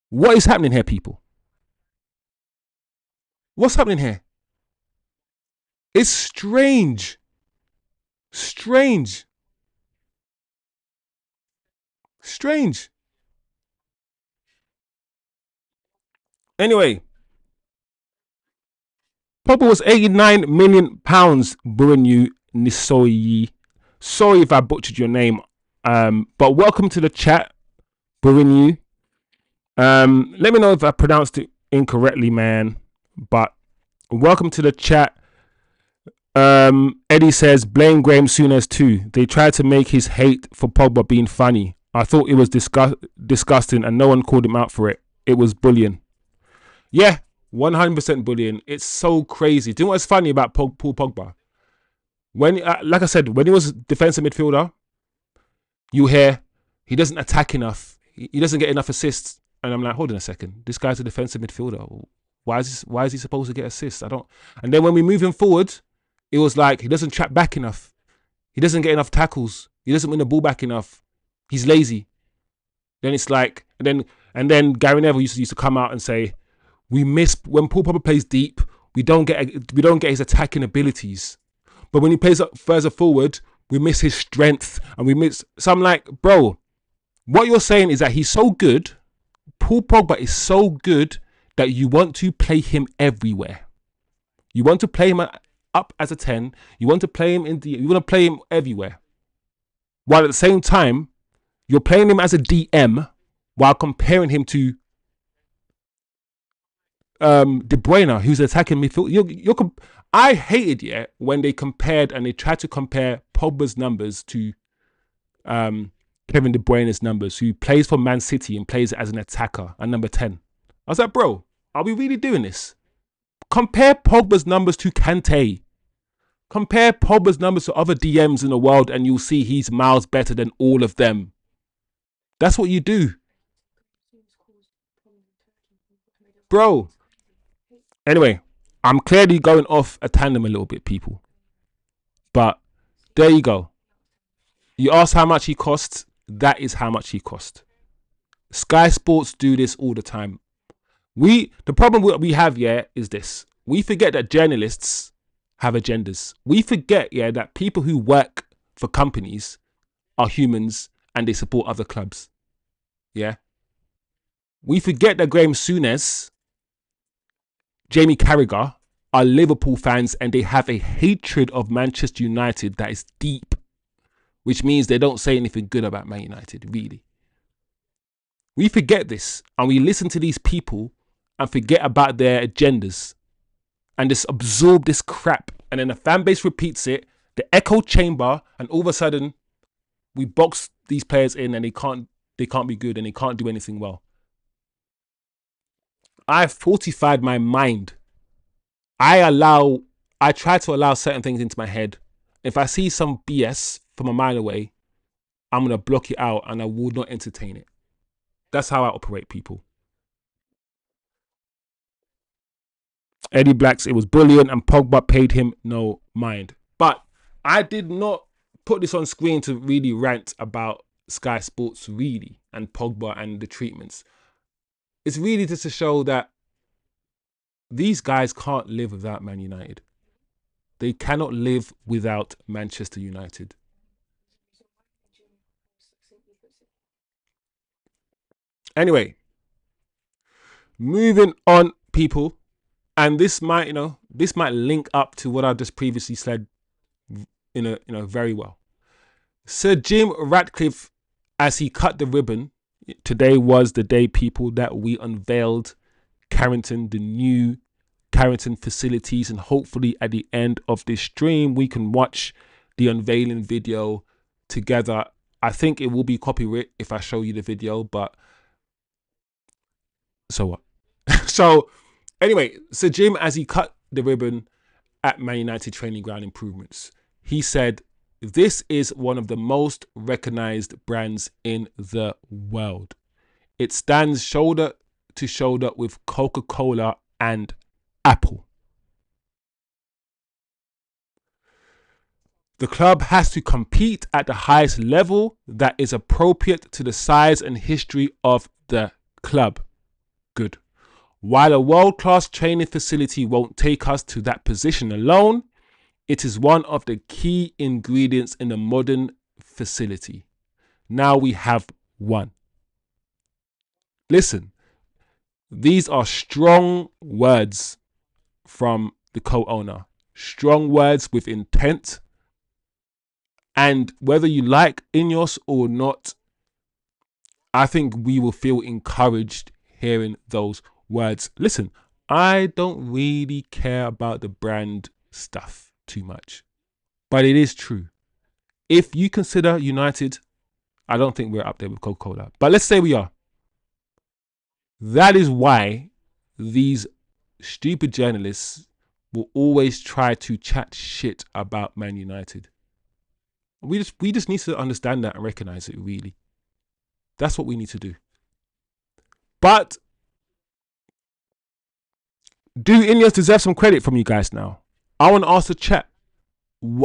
Speaker 1: What is happening here, people? What's happening here? It's strange. Strange. Anyway, Pogba was £89 million, Burinyu Nisoyi. Sorry if I butchered your name. But welcome to the chat, Burinyu. Let me know if I pronounced it incorrectly, man. But welcome to the chat. Eddie says, blame Graham Souness too. They tried to make his hate for Pogba being funny. I thought it was disgusting and no one called him out for it. It was bullying. Yeah, 100% bullying. It's so crazy. Do you know what's funny about Paul Pogba? When, like I said, when he was defensive midfielder, you hear he doesn't attack enough. He doesn't get enough assists. And I'm like, hold on a second. This guy's a defensive midfielder. Why is he supposed to get assists? And then when we move him forward, it was like he doesn't track back enough. He doesn't get enough tackles. He doesn't win the ball back enough. He's lazy. Then it's like, and then Gary Neville used to come out and say, we miss when Paul Pogba plays deep. We don't get his attacking abilities. But when he plays up further forward, we miss his strength and we miss. So I'm like, bro, what you're saying is that he's so good. Paul Pogba is so good that you want to play him everywhere. You want to play him up as a 10. You want to play him you want to play him everywhere. While at the same time, you're playing him as a DM while comparing him to De Bruyne, who's attacking midfield. I hated when they compared and they tried to compare Pogba's numbers to Kevin De Bruyne's numbers, who plays for Man City and plays as an attacker and number 10. I was like, bro, are we really doing this? Compare Pogba's numbers to Kante. Compare Pogba's numbers to other DMs in the world and you'll see he's miles better than all of them. That's what you do. Bro. Anyway, I'm clearly going off a tandem a little bit, people. But there you go. You asked how much he costs. That is how much he cost. Sky Sports do this all the time. The problem we have is this. We forget that journalists have agendas. We forget that people who work for companies are humans and they support other clubs. Yeah. We forget that Graham Souness, Jamie Carragher are Liverpool fans and they have a hatred of Manchester United that is deep, which means they don't say anything good about Man United, really. We forget this and we listen to these people and forget about their agendas and just absorb this crap. And then the fan base repeats it, the echo chamber, and all of a sudden we box these players in and they can't be good and they can't do anything well. I've fortified my mind. I try to allow certain things into my head. If I see some BS from a mile away, I'm going to block it out and I will not entertain it. That's how I operate, people. Eddie Blacks, it was bullying and Pogba paid him no mind. But I did not put this on screen to really rant about Sky Sports, really, and Pogba and the treatments. It's really just to show that these guys can't live without Man United. They cannot live without Manchester United. Anyway, moving on, people. And this might link up to what I just previously said, very well. Sir Jim Ratcliffe, as he cut the ribbon, today was the day, people, that we unveiled Carrington, the new Carrington facilities, and hopefully at the end of this stream we can watch the unveiling video together. I think it will be copyright if I show you the video, but so what? So anyway, Sir Jim, as he cut the ribbon, at Man United training ground improvements. He said, "This is one of the most recognized brands in the world. It stands shoulder to shoulder with Coca-Cola and Apple. The club has to compete at the highest level that is appropriate to the size and history of the club." Good. "While a world-class training facility won't take us to that position alone, it is one of the key ingredients in a modern facility. Now we have one." Listen, these are strong words from the co-owner. Strong words with intent. And whether you like Ineos or not, I think we will feel encouraged hearing those words. Listen, I don't really care about the brand stuff too much, but it is true. If you consider United, I don't think we're up there with Coca-Cola, but let's say we are. That is why these stupid journalists will always try to chat shit about Man United. We just need to understand that and recognize it, really. That's what we need to do. But do Ineos deserve some credit from you guys now? I want to ask the chat,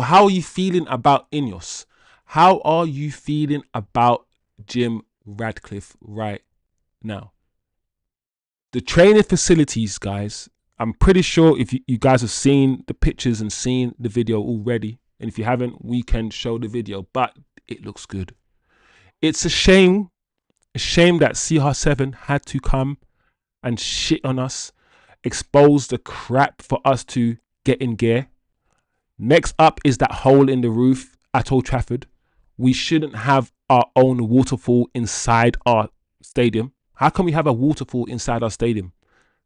Speaker 1: how are you feeling about Ineos? How are you feeling about Jim Ratcliffe right now? The training facilities, guys, I'm pretty sure if you guys have seen the pictures and seen the video already, and if you haven't, we can show the video, but it looks good. It's a shame that CR7 had to come and shit on us, expose the crap for us to get in gear. Next up is that hole in the roof at Old Trafford. We shouldn't have our own waterfall inside our stadium. How can we have a waterfall inside our stadium?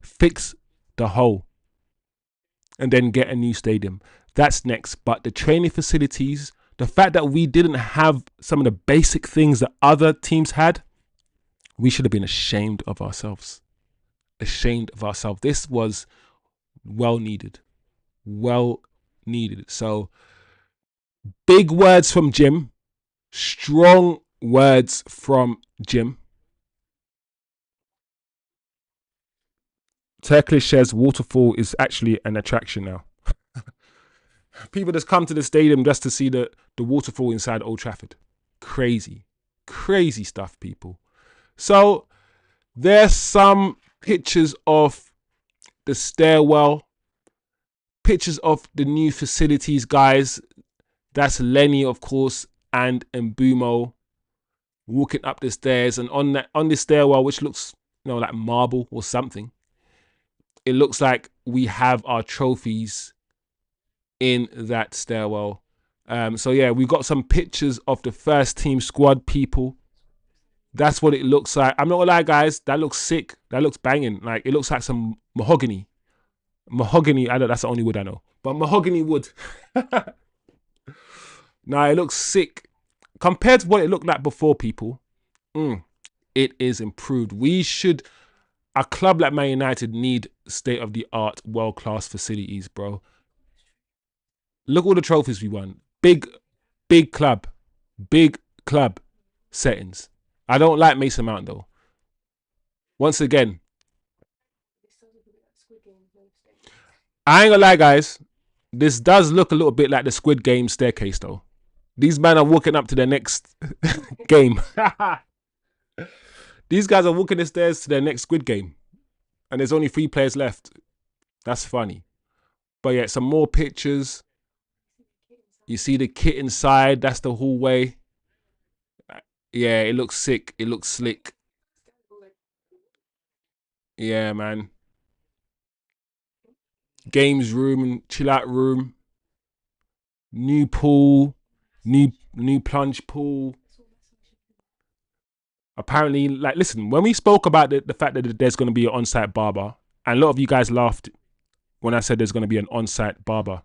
Speaker 1: Fix the hole and then get a new stadium. That's next. But the training facilities, the fact that we didn't have some of the basic things that other teams had, we should have been ashamed of ourselves. Ashamed of ourselves. This was well needed. Well needed. So big words from Jim. Strong words from Jim. Turkish says waterfall is actually an attraction now. People just come to the stadium just to see the waterfall inside Old Trafford. Crazy. Crazy stuff, people. So there's some pictures of the stairwell. Pictures of the new facilities, guys. That's Lenny, of course, and Mbumo walking up the stairs. And on the stairwell, which looks, like marble or something, it looks like we have our trophies in that stairwell. So yeah, we got some pictures of the first team squad people. That's what it looks like. I'm not gonna lie, guys, that looks sick. That looks banging. Like, it looks like some mahogany. I know that's the only wood I know, but mahogany wood. Nah, it looks sick. Compared to what it looked like before, people, it is improved. A club like Man United need state-of-the-art, world-class facilities, bro. Look at all the trophies we won. Big club settings. I don't like Mason Mount, though. Once again, I ain't gonna lie, guys. This does look a little bit like the Squid Game staircase, though. These men are walking up to their next game. These guys are walking the stairs to their next Squid Game. And there's only 3 players left. That's funny. But yeah, some more pictures. You see the kit inside. That's the hallway. Yeah, it looks sick. It looks slick. Yeah, man. Games room, chill out room. New pool. New plunge pool. Apparently, like, listen, when we spoke about the fact that there's going to be an on-site barber, and a lot of you guys laughed when I said there's going to be an on-site barber.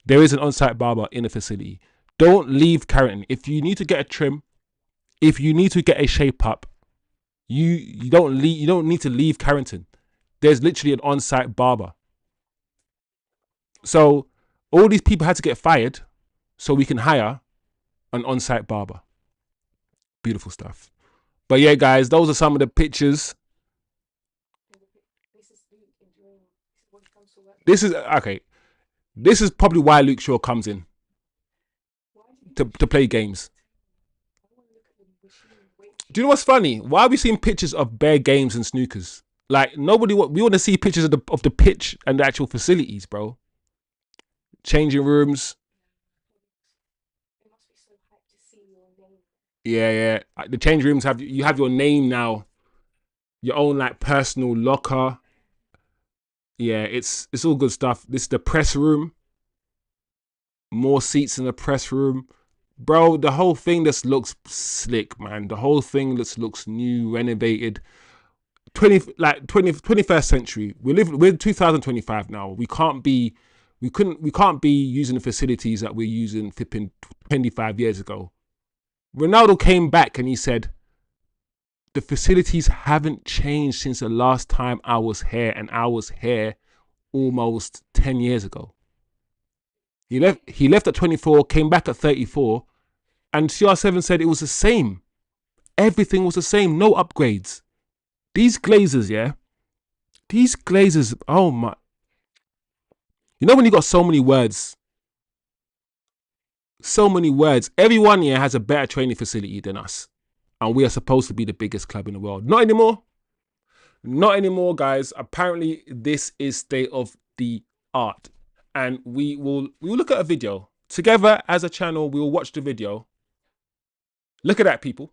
Speaker 1: There is an on-site barber in the facility. Don't leave Carrington. If you need to get a trim, if you need to get a shape up, you don't need to leave Carrington. There's literally an on-site barber. So all these people had to get fired so we can hire an on-site barber. Beautiful stuff. But yeah, guys, those are some of the pictures.
Speaker 2: This is Luke enjoying. This is what he comes to work.
Speaker 1: This is okay. This is probably why Luke Shaw comes in
Speaker 2: Why did he
Speaker 1: to play games.
Speaker 2: I want to look at the machine. Wait.
Speaker 1: Do you know what's funny? Why are we seeing pictures of bare games and snookers? Like nobody. We want to see pictures of the pitch and the actual facilities, bro. Changing rooms.
Speaker 2: It must be so hyped to see your name.
Speaker 1: Yeah. The change rooms have you have your name now. Your own like personal locker. Yeah, it's all good stuff. This is the press room. More seats in the press room. Bro, the whole thing just looks slick, man. The whole thing just looks new, renovated. 21st century. We're 2025 now. We can't be using the facilities that we're using flipping 25 years ago. Ronaldo came back and he said, the facilities haven't changed since the last time I was here, and I was here almost 10 years ago. He left at 24, came back at 34, and CR7 said it was the same. Everything was the same, no upgrades. These Glazers, oh my. You know when you got so many words, everyone here has a better training facility than us. And we are supposed to be the biggest club in the world. Not anymore, guys. Apparently, this is state of the art. And we will look at a video. Together as a channel, we will watch the video. Look at that, people.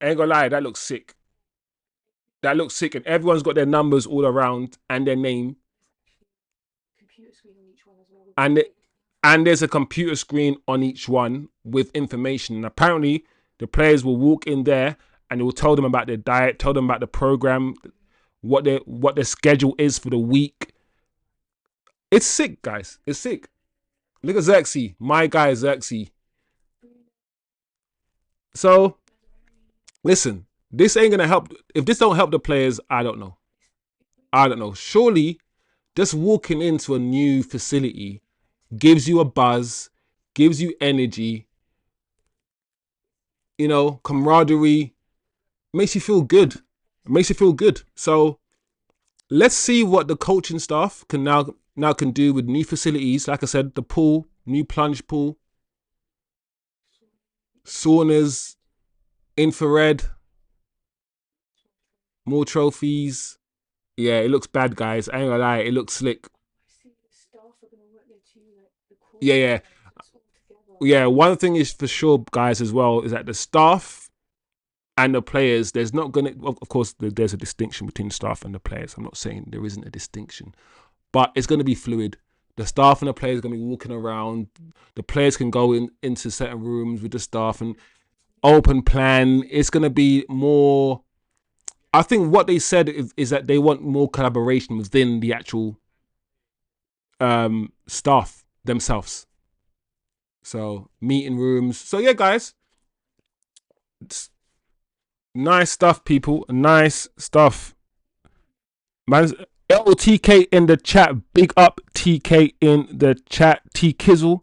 Speaker 1: Ain't gonna lie, that looks sick. And everyone's got their numbers all around and their name.
Speaker 2: Computer screen on each one as well.
Speaker 1: And there's a computer screen on each one with information. And apparently, the players will walk in there and it will tell them about their diet, tell them about the program, what their schedule is for the week. It's sick, guys. It's sick. Look at Xerxes, my guy Xerxes. So, listen, this ain't gonna help. If this don't help the players, I don't know. Surely, just walking into a new facility gives you a buzz, gives you energy, camaraderie, makes you feel good. So let's see what the coaching staff can now can do with new facilities. Like I said, the pool, new plunge pool, saunas, infrared, more trophies. Yeah, it looks bad, guys. I ain't gonna lie, it looks slick.
Speaker 2: I see the staff are gonna work there too, like the core.
Speaker 1: Yeah.
Speaker 2: It's all together.
Speaker 1: Yeah, one thing is for sure, guys, as well, is that the staff and the players, there's not gonna, of course, there's a distinction between staff and the players. I'm not saying there isn't a distinction, but it's gonna be fluid. The staff and the players are gonna be walking around. The players can go into certain rooms with the staff and open plan. It's gonna be more. I think what they said is that they want more collaboration within the actual staff themselves. So meeting rooms. So yeah, guys, it's nice stuff, people. Nice stuff. Man, LTK in the chat. Big up TK in the chat. T Kizzle.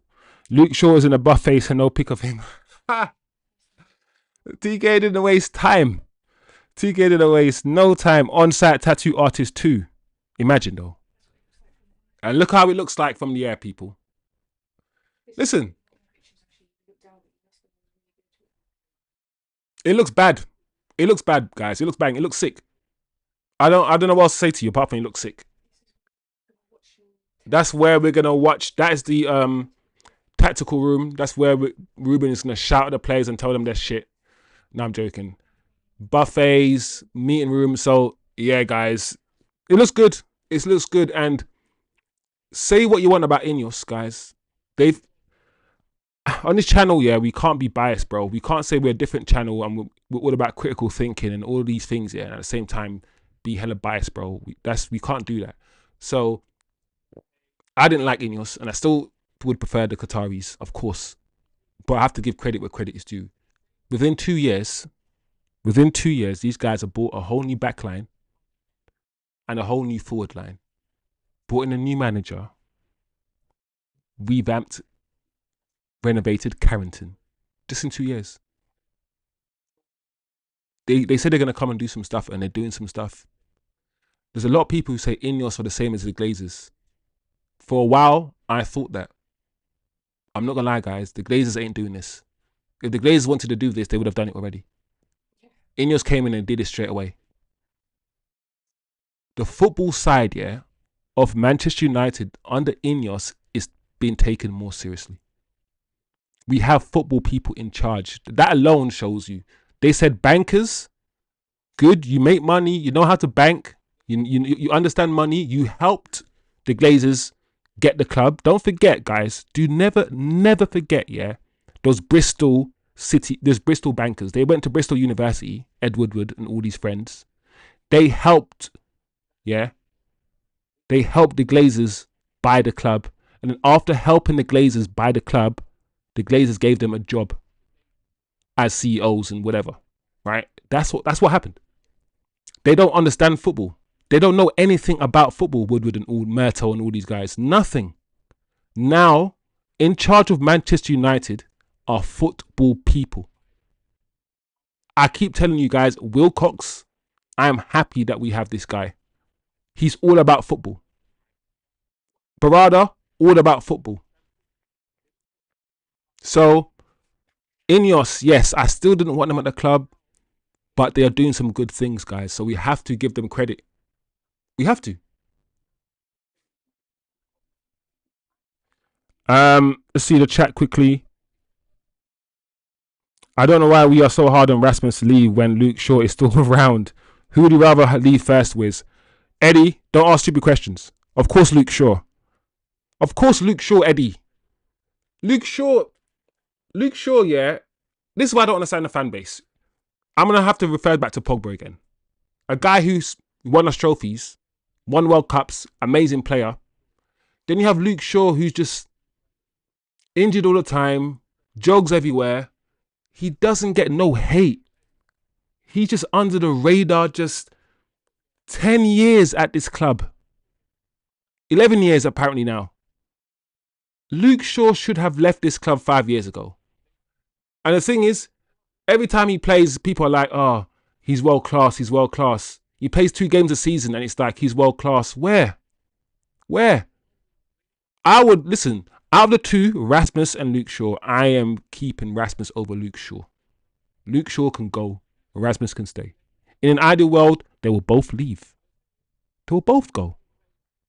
Speaker 1: Luke Shaw is in a buffet, so no pic of him. TK didn't waste time. TK didn't waste no time. On-site tattoo artist too. Imagine though. And look how it looks like from the air, people. Listen. It looks bad. It looks bad, guys. It looks bad. It looks sick. I don't know what else to say to you apart from it looks sick. That's where we're gonna watch. That is the tactical room. That's where Ruben is gonna shout at the players and tell them their shit. No, I'm joking. Buffets, meeting rooms. So yeah, guys, it looks good. It looks good. And say what you want about Ineos, guys. They've on this channel, yeah, we can't be biased, bro. We can't say we're a different channel and we're all about critical thinking and all of these things, yeah. And at the same time, be hella biased, bro. We can't do that. So I didn't like Ineos, and I still would prefer the Qataris, of course. But I have to give credit where credit is due. Within 2 years, these guys have bought a whole new back line and a whole new forward line. Brought in a new manager, revamped, renovated Carrington just in 2 years. They said they're going to come and do some stuff, and they're doing some stuff. There's a lot of people who say Ineos are the same as the Glazers. For a while, I thought that. I'm not going to lie, guys. The Glazers ain't doing this. If the Glazers wanted to do this, they would have done it already. Ineos came in and did it straight away. The football side, yeah, of Manchester United under Ineos is being taken more seriously. We have football people in charge. That alone shows you. They said bankers, good, you make money, you know how to bank, you understand money, you helped the Glazers get the club. Don't forget, guys, never forget, yeah, those Bristol bankers. They went to Bristol University, Ed Woodward and all these friends. They helped, yeah, they helped the Glazers buy the club. And then after helping the Glazers buy the club, the Glazers gave them a job as CEOs and whatever, right? That's what happened. They don't understand football. They don't know anything about football, Woodward and all, Murto and all these guys. Nothing. Now, in charge of Manchester United are football people. I keep telling you guys, Wilcox, I am happy that we have this guy. He's all about football. Barada, all about football. So, Ineos, yes, I still didn't want them at the club, but they are doing some good things, guys. So we have to give them credit. We have to. Let's see the chat quickly. I don't know why we are so hard on Rasmus to leave when Luke Shaw is still around. Who would you rather leave first with? Eddie, don't ask stupid questions. Of course, Luke Shaw. Of course, Luke Shaw, Eddie. Luke Shaw, yeah. This is why I don't understand the fan base. I'm going to have to refer back to Pogba again. A guy who's won us trophies, won World Cups, amazing player. Then you have Luke Shaw, who's just injured all the time, jogs everywhere. He doesn't get no hate. He's just under the radar, just 10 years at this club. 11 years apparently now. Luke Shaw should have left this club 5 years ago. And the thing is, every time he plays, people are like, oh, he's world class, he's world class. He plays 2 games a season and it's like, he's world class. Where? I would, listen, out of the 2, Rasmus and Luke Shaw, I am keeping Rasmus over Luke Shaw. Luke Shaw can go, Rasmus can stay. In an ideal world, they will both leave. They will both go.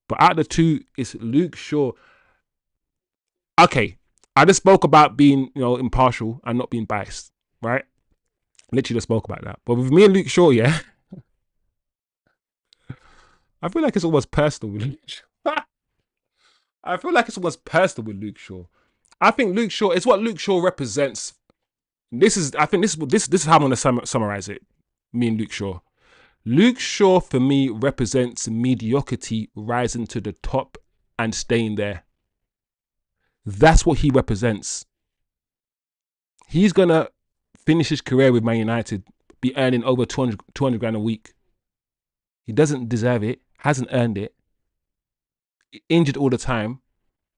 Speaker 1: But out of the 2, it's Luke Shaw. Okay, I just spoke about being, impartial and not being biased, right? Literally just spoke about that. But with me and Luke Shaw, yeah, I feel like it's almost personal with Luke Shaw. I feel like it's almost personal with Luke Shaw. I think Luke Shaw is what Luke Shaw represents. This is how I'm going to summarize it. Me and Luke Shaw. Luke Shaw for me represents mediocrity rising to the top and staying there. That's what he represents. He's going to finish his career with Man United, be earning over 200 grand a week. He doesn't deserve it, hasn't earned it. Injured all the time,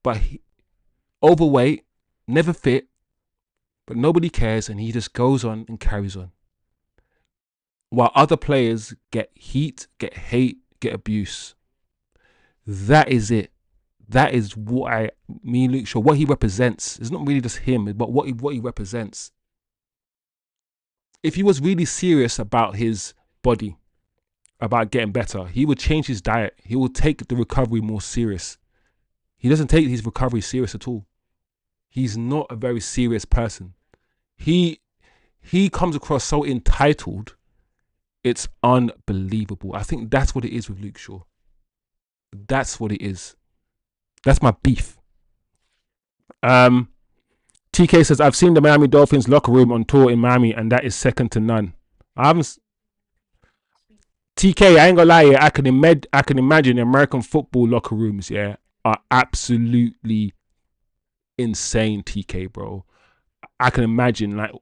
Speaker 1: but overweight, never fit, but nobody cares, and he just goes on and carries on. While other players get heat, get hate, get abuse. That is it. That is what me and Luke Shaw, what he represents. It's not really just him, but what he represents. If he was really serious about his body, about getting better, he would change his diet. He would take the recovery more serious. He doesn't take his recovery serious at all. He's not a very serious person. He comes across so entitled. It's unbelievable. I think that's what it is with Luke Shaw. That's what it is. That's my beef. TK says, I've seen the Miami Dolphins locker room on tour in Miami, and that is second to none. I haven't. TK, I ain't gonna lie, yeah, I can imagine American football locker rooms, yeah, are absolutely insane, TK, bro. I can imagine, like,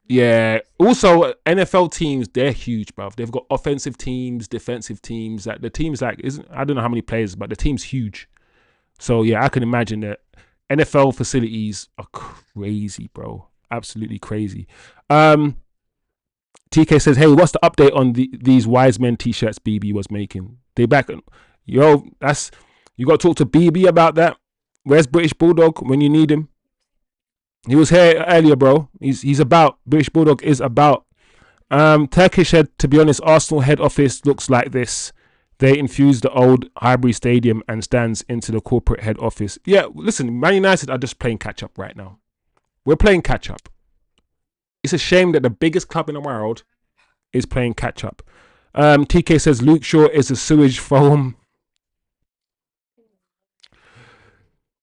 Speaker 1: yeah. Also, NFL teams, they're huge, bro. They've got offensive teams, defensive teams. Like the teams, like, I don't know how many players, but the team's huge. So yeah, I can imagine that NFL facilities are crazy, bro. Absolutely crazy. TK says, "Hey, what's the update on these wise men t-shirts BB was making? They back, yo. That's you got to talk to BB about that. Where's British Bulldog when you need him? He was here earlier, bro. He's about. British Bulldog is about. Turkish head. To be honest, Arsenal head office looks like this. They infused the old Highbury Stadium and stands into the corporate head office. Yeah, listen, Man United are just playing catch up right now. We're playing catch up. It's a shame that the biggest club in the world is playing catch up. TK says Luke Shaw is a sewage foam.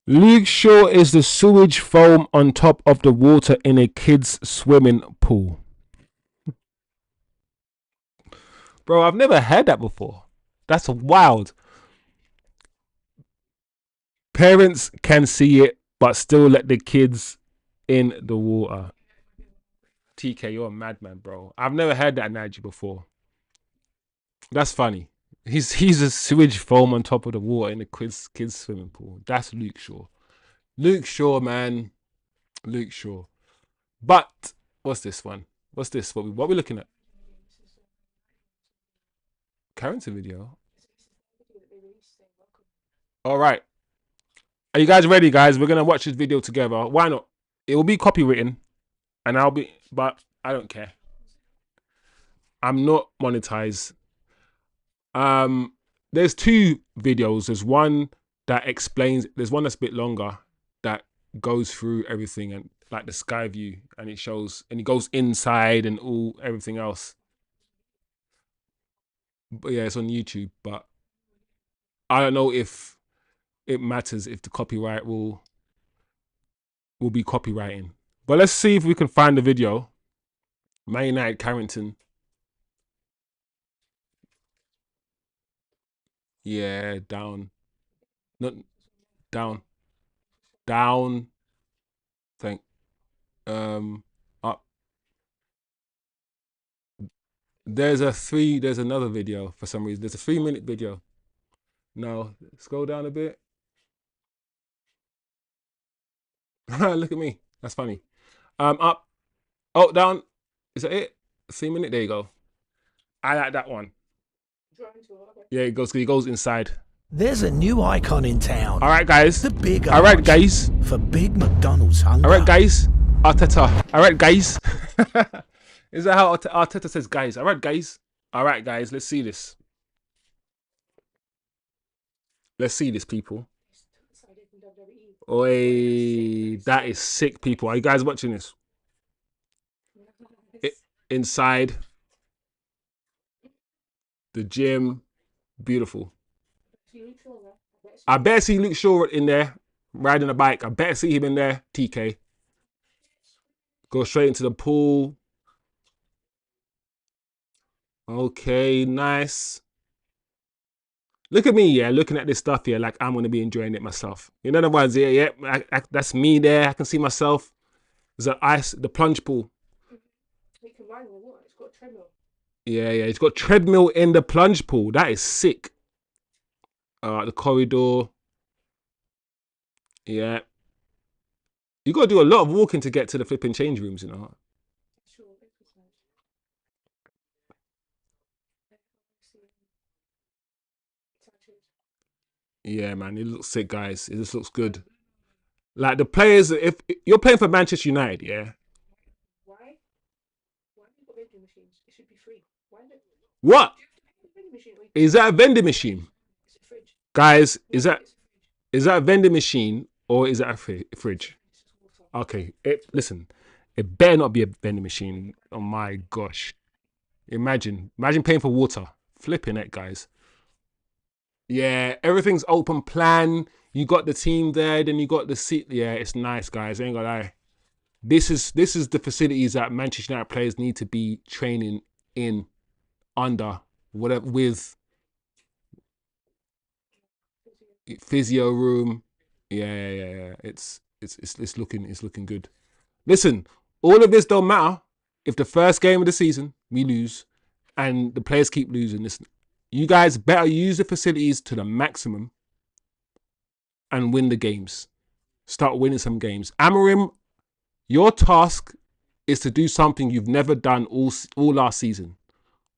Speaker 1: Luke Shaw is the sewage foam on top of the water in a kid's swimming pool. Bro, I've never heard that before. That's wild. Parents can see it, but still let the kids in the water. TK, you're a madman, bro. I've never heard that analogy before. That's funny. He's a sewage foam on top of the water in the kids swimming pool. That's Luke Shaw. Luke Shaw, man. Luke Shaw. But what's this one? What's this? What we looking at? Carrington video. All right. Are you guys ready, guys? We're gonna watch this video together. Why not? It will be copywritten, and but I don't care. I'm not monetized. There's two videos. There's one that explains. There's one that's a bit longer that goes through everything and like the sky view, and it shows and it goes inside and everything else. But yeah, it's on YouTube. But I don't know if it matters if the copyright will be copywriting. But let's see if we can find the video. Man United Carrington. Yeah, down. Not down. Down. Thank up. There's another video for some reason. There's a 3-minute video. No, scroll down a bit. Look at me. That's funny. Up. Oh, down. Is that it? 3-minute. There you go. I like that one. Yeah, he goes inside.
Speaker 3: There's a new icon in town.
Speaker 1: All right, guys.
Speaker 3: The big
Speaker 1: All right, guys.
Speaker 3: For big McDonald's hunger.
Speaker 1: All right, guys. Arteta. All right, guys. Is that how Arteta says, guys? All right, guys. All right, guys. Let's see this. Let's see this, people. Oi, that is sick, people. Are you guys watching this? Inside the gym. Beautiful. I better see Luke Shaw in there riding a bike. I better see him in there. TK. Go straight into the pool. Okay, nice. Look at me, yeah, looking at this stuff here like I'm going to be enjoying it myself. You know the ones here, yeah, that's me there. I can see myself. There's the plunge pool.
Speaker 2: It can run with water. It's got a treadmill.
Speaker 1: Yeah, it's got treadmill in the plunge pool. That is sick. The corridor. Yeah. You got to do a lot of walking to get to the flipping change rooms, you know. Yeah, man, it looks sick, guys. It just looks good. Like the players, if you're playing for Manchester United, yeah.
Speaker 2: Why have you got vending machines? It should be free.
Speaker 1: What? Is that a vending machine?
Speaker 2: It's a fridge.
Speaker 1: Guys, is that a vending machine or is that a fridge? Okay, listen, it better not be a vending machine. Oh my gosh. Imagine paying for water. Flipping it, guys. Yeah, everything's open plan. You got the team there, then you got the seat. Yeah, it's nice, guys. I ain't gonna lie. This is the facilities that Manchester United players need to be training in, under, whatever, with physio room. Yeah. It's looking good. Listen, all of this don't matter if the first game of the season we lose and the players keep losing. Listen, you guys better use the facilities to the maximum and win the games. Start winning some games. Amorim, your task is to do something you've never done all last season.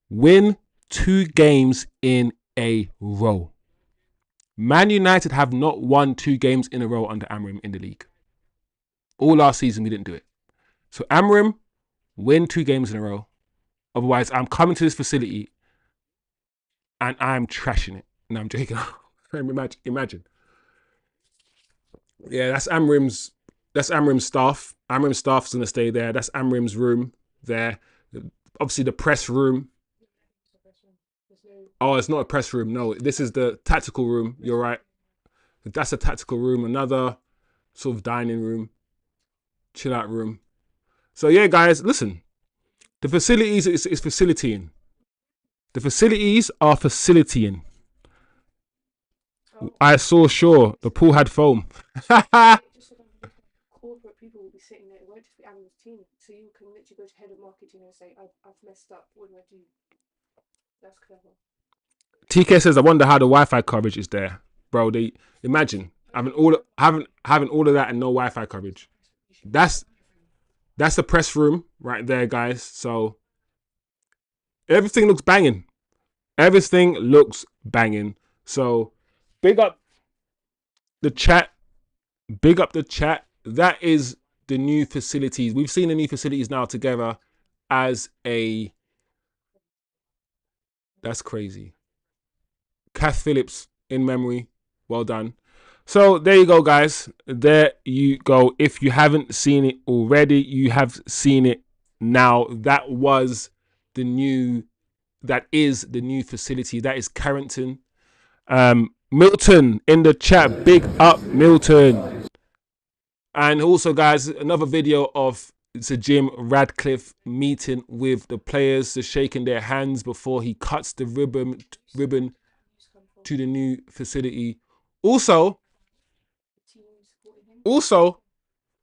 Speaker 1: Win 2 games in a row. Man United have not won 2 games in a row under Amorim in the league. All last season, we didn't do it. So Amorim, win 2 games in a row. Otherwise, I'm coming to this facility and I'm trashing it. No, I'm joking. Imagine. Yeah, that's Amorim's staff. Amorim's staff's going to stay there. That's Amorim's room there. Obviously, the press room. Oh, it's not a press room. No, this is the tactical room. You're right. That's a tactical room. Another sort of dining room, chill out room. So yeah, guys, listen. The facilities is facilitating. The facilities are facilitating. I saw sure the pool had foam.
Speaker 2: Corporate people will be sitting there. It won't just be Amorim's team. So you can literally go to head of marketing and say, I've messed up. What do I do? That's clever. TK
Speaker 1: says, I wonder how the Wi-Fi coverage is there, bro. They imagine having all of that and no Wi-Fi coverage. That's the press room right there, guys. So everything looks banging. Everything looks banging. So big up the chat. Big up the chat. That is the new facilities. We've seen the new facilities now together as a... That's crazy. Kath Phillips in memory. Well done. So there you go, guys. There you go. If you haven't seen it already, you have seen it now. That is the new facility. That is Carrington. Milton in the chat. Big up, Milton. And also, guys, another video of Sir Jim Radcliffe meeting with the players, so shaking their hands before he cuts the ribbon to the new facility. Also,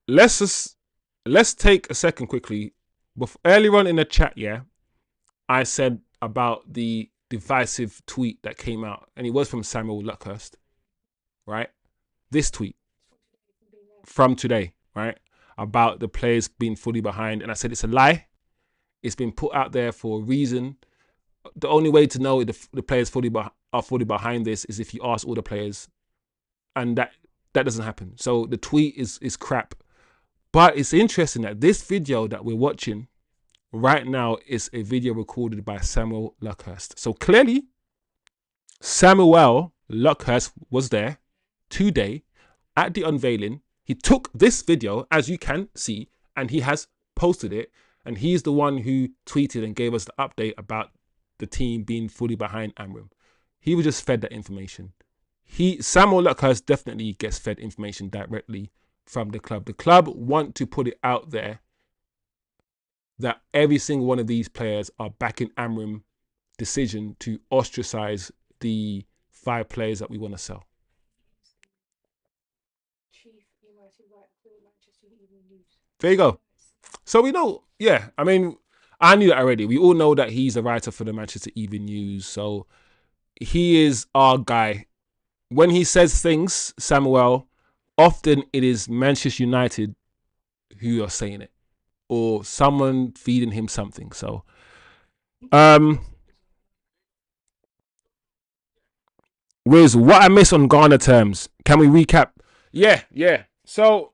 Speaker 1: let's take a second quickly. Earlier on in the chat, yeah, I said about the divisive tweet that came out, and it was from Samuel Luckhurst, right? This tweet from today, right, about the players being fully behind, and I said it's a lie. It's been put out there for a reason. The only way to know if the players are fully behind this is if you ask all the players, and that doesn't happen. So the tweet is crap. But it's interesting that this video that we're watching right now is a video recorded by Samuel Luckhurst. So clearly, Samuel Luckhurst was there today at the unveiling. He took this video, as you can see, and he has posted it. And he's the one who tweeted and gave us the update about the team being fully behind Amorim. He was just fed that information. Samuel Luckhurst definitely gets fed information directly from the club. The club want to put it out there that every single one of these players are backing Amorim's decision to ostracize the 5 players that we want to sell. There you go. So we know, yeah, I mean, I knew that already. We all know that he's a writer for the Manchester Evening News. So he is our guy. When he says things, Samuel, often it is Manchester United who are saying it, or someone feeding him something. So, Wiz, what I miss on Ghana terms? Can we recap? Yeah. So,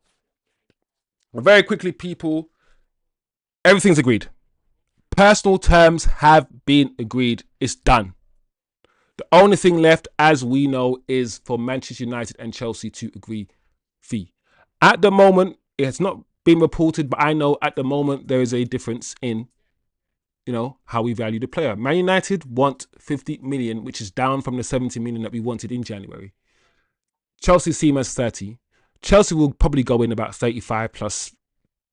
Speaker 1: very quickly, people, everything's agreed. Personal terms have been agreed. It's done. The only thing left, as we know, is for Manchester United and Chelsea to agree fee. At the moment, it has not been reported, but I know at the moment there is a difference in, how we value the player. Man United want 50 million, which is down from the 70 million that we wanted in January. Chelsea see him as 30. Chelsea will probably go in about 35 plus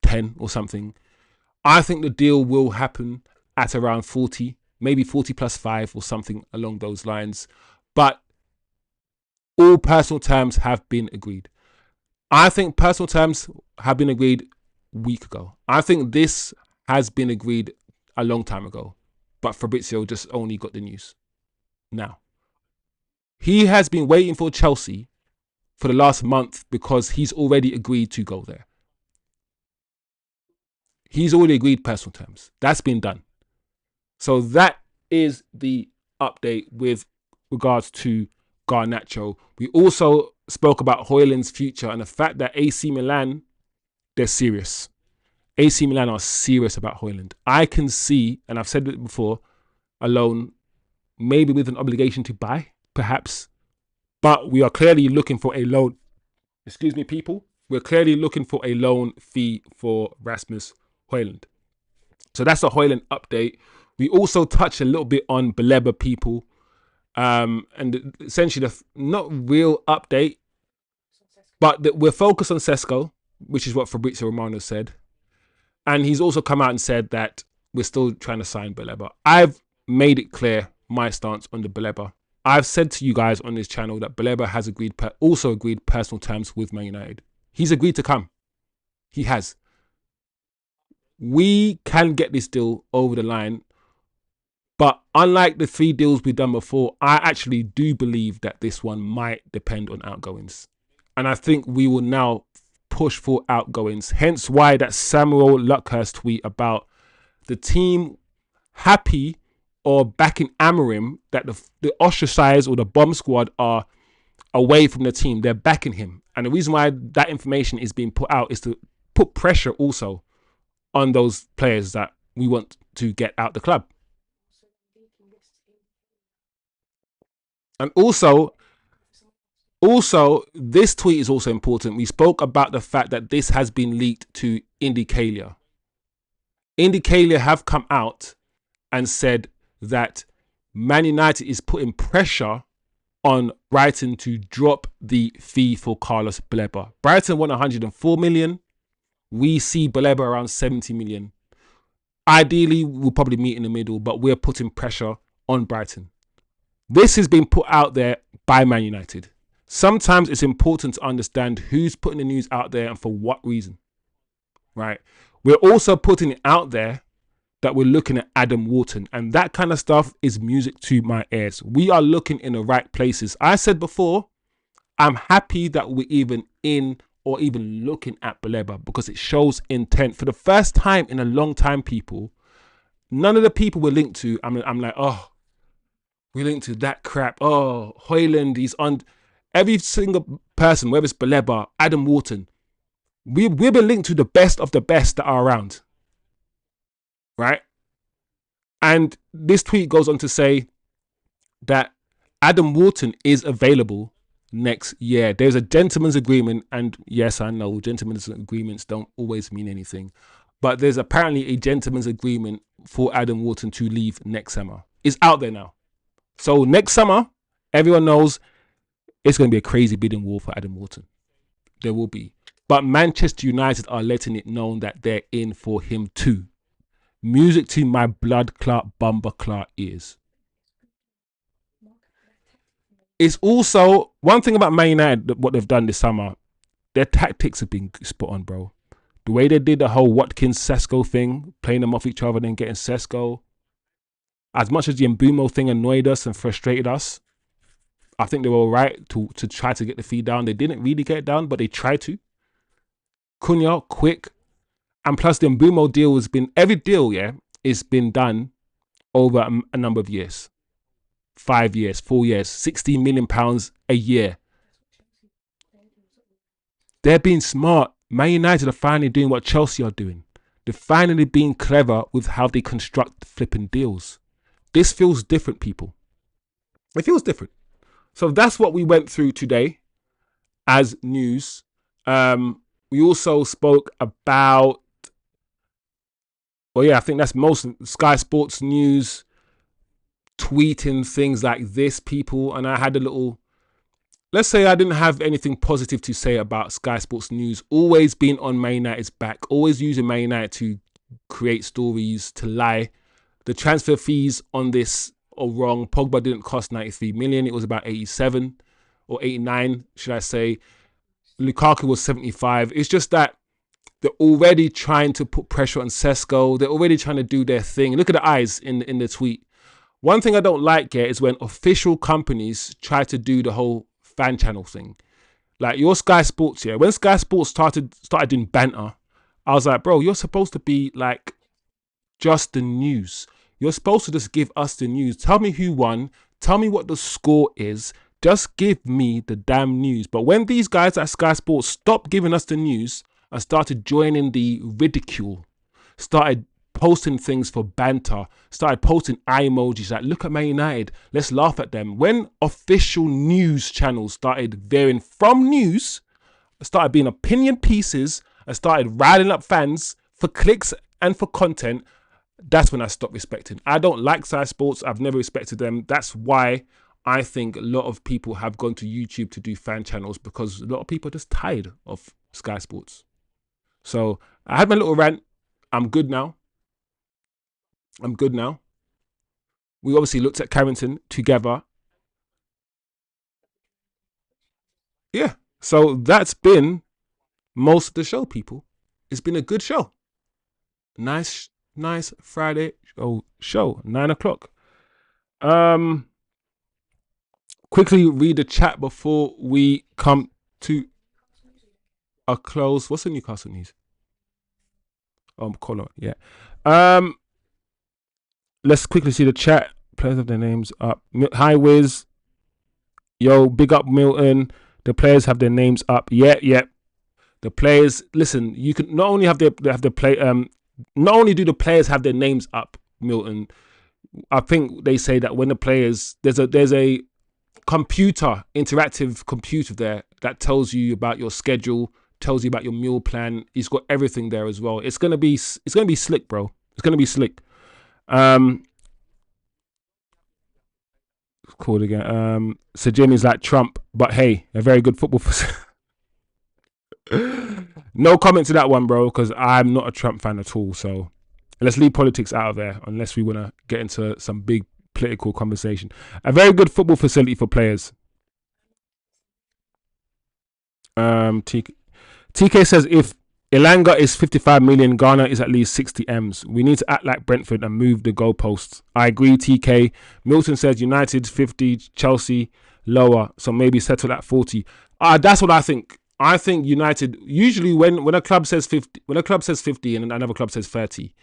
Speaker 1: 10 or something. I think the deal will happen at around 40, maybe 40 plus 5 or something along those lines. But all personal terms have been agreed. I think personal terms have been agreed a week ago. I think this has been agreed a long time ago. But Fabrizio just only got the news now. He has been waiting for Chelsea for the last month because he's already agreed to go there. He's already agreed personal terms. That's been done. So that is the update with regards to Garnacho. We also spoke about Højlund's future and the fact that AC Milan, they're serious. AC Milan are serious about Højlund. I can see, and I've said it before, a loan, maybe with an obligation to buy, perhaps. But we are clearly looking for a loan. Excuse me, people. We're clearly looking for a loan fee for Rasmus Højlund. So that's the Højlund update. We also touched a little bit on Baleba, people. And essentially, the not real update, but we're focused on Sesko, which is what Fabrizio Romano said. And he's also come out and said that we're still trying to sign Baleba. I've made it clear my stance on the Baleba. I've said to you guys on this channel that Baleba has also agreed personal terms with Man United. He's agreed to come. He has. We can get this deal over the line. But unlike the 3 deals we've done before, I actually do believe that this one might depend on outgoings. And I think we will now push for outgoings. Hence why that Samuel Luckhurst tweet about the team happy or backing Amorim, that the ostracized or the bomb squad are away from the team. They're backing him. And the reason why that information is being put out is to put pressure also on those players that we want to get out the club. And also, this tweet is also important. We spoke about the fact that this has been leaked to Indicalia. Indicalia have come out and said that Man United is putting pressure on Brighton to drop the fee for Carlos Baleba. Brighton won 104 million. We see Baleba around 70 million. Ideally, we'll probably meet in the middle, but we're putting pressure on Brighton. This has been put out there by Man United. Sometimes it's important to understand who's putting the news out there and for what reason, right? We're also putting it out there that we're looking at Adam Wharton, and that kind of stuff is music to my ears. We are looking in the right places. I said before, I'm happy that we're even in or even looking at Baleba because it shows intent. For the first time in a long time, people, none of the people we're linked to, I'm like, oh, we linked to that crap. Oh, Højlund, he's on. Every single person, whether it's Baleba, Adam Wharton, we've been linked to the best of the best that are around. Right? And this tweet goes on to say that Adam Wharton is available next year. There's a gentleman's agreement, and yes, I know gentleman's agreements don't always mean anything, but there's apparently a gentleman's agreement for Adam Wharton to leave next summer. It's out there now. So next summer, everyone knows it's going to be a crazy bidding war for Adam Wharton. There will be. But Manchester United are letting it known that they're in for him too. Music to my blood clot, bumper clot ears. It's also, one thing about Man United, what they've done this summer, their tactics have been spot on, bro. The way they did the whole Watkins-Sesko thing, playing them off each other, then getting Sesko. As much as the Mbumo thing annoyed us and frustrated us, I think they were all right to try to get the fee down. They didn't really get it down, but they tried to. Cunha, quick. And plus the Mbumo deal has been, every deal, yeah, it's been done over a number of years. 5 years, 4 years, £16 million a year. They're being smart. Man United are finally doing what Chelsea are doing. They're finally being clever with how they construct flipping deals. This feels different, people. It feels different. So that's what we went through today as news. We also spoke about, well, yeah, I think that's most Sky Sports news, tweeting things like this, people. And I had a little, let's say I didn't have anything positive to say about Sky Sports news. Always being on Man United's back, always using Man United to create stories, to lie. The transfer fees on this are wrong. Pogba didn't cost 93 million. It was about 87 or 89, should I say. Lukaku was 75. It's just that they're already trying to put pressure on Sesko. They're already trying to do their thing. Look at the eyes in the tweet. One thing I don't like here is when official companies try to do the whole fan channel thing. Like your Sky Sports, yeah. When Sky Sports started doing banter, I was like, bro, you're supposed to be like just the news. You're supposed to just give us the news. Tell me who won. Tell me what the score is. Just give me the damn news. But when these guys at Sky Sports stopped giving us the news and started joining the ridicule, started posting things for banter, started posting eye emojis like, look at Man United, let's laugh at them. When official news channels started veering from news, started being opinion pieces, and started riling up fans for clicks and for content, that's when I stopped respecting. I don't like Sky Sports. I've never respected them. That's why I think a lot of people have gone to YouTube to do fan channels, because a lot of people are just tired of Sky Sports. So I had my little rant. I'm good now. We obviously looked at Carrington together. Yeah. So that's been most of the show, people. It's been a good show. Nice Friday show, 9 o'clock. Quickly read the chat before we come to a close. What's the Newcastle news? Color, yeah. Let's quickly see the chat. Players have their names up. Hi, Wiz. Yo, big up Milton. The players have their names up. Yeah. The players, listen, you can not only not only do the players have their names up, Milton. I think they say that when the players, there's a interactive computer there that tells you about your schedule, tells you about your meal plan. He's got everything there as well. It's gonna be slick, bro. It's gonna be slick. Called again. Sir Jimmy's like Trump, but hey, a very good football. No comment to that one, bro, because I'm not a Trump fan at all. So let's leave politics out of there, unless we want to get into some big political conversation. A very good football facility for players. TK says if Elanga is 55 million, Ghana is at least 60 M's. We need to act like Brentford and move the goalposts. I agree, TK. Milton says United 50, Chelsea lower, so maybe settle at 40. That's what I think. I think United, usually when a club says 50, and another club says 30,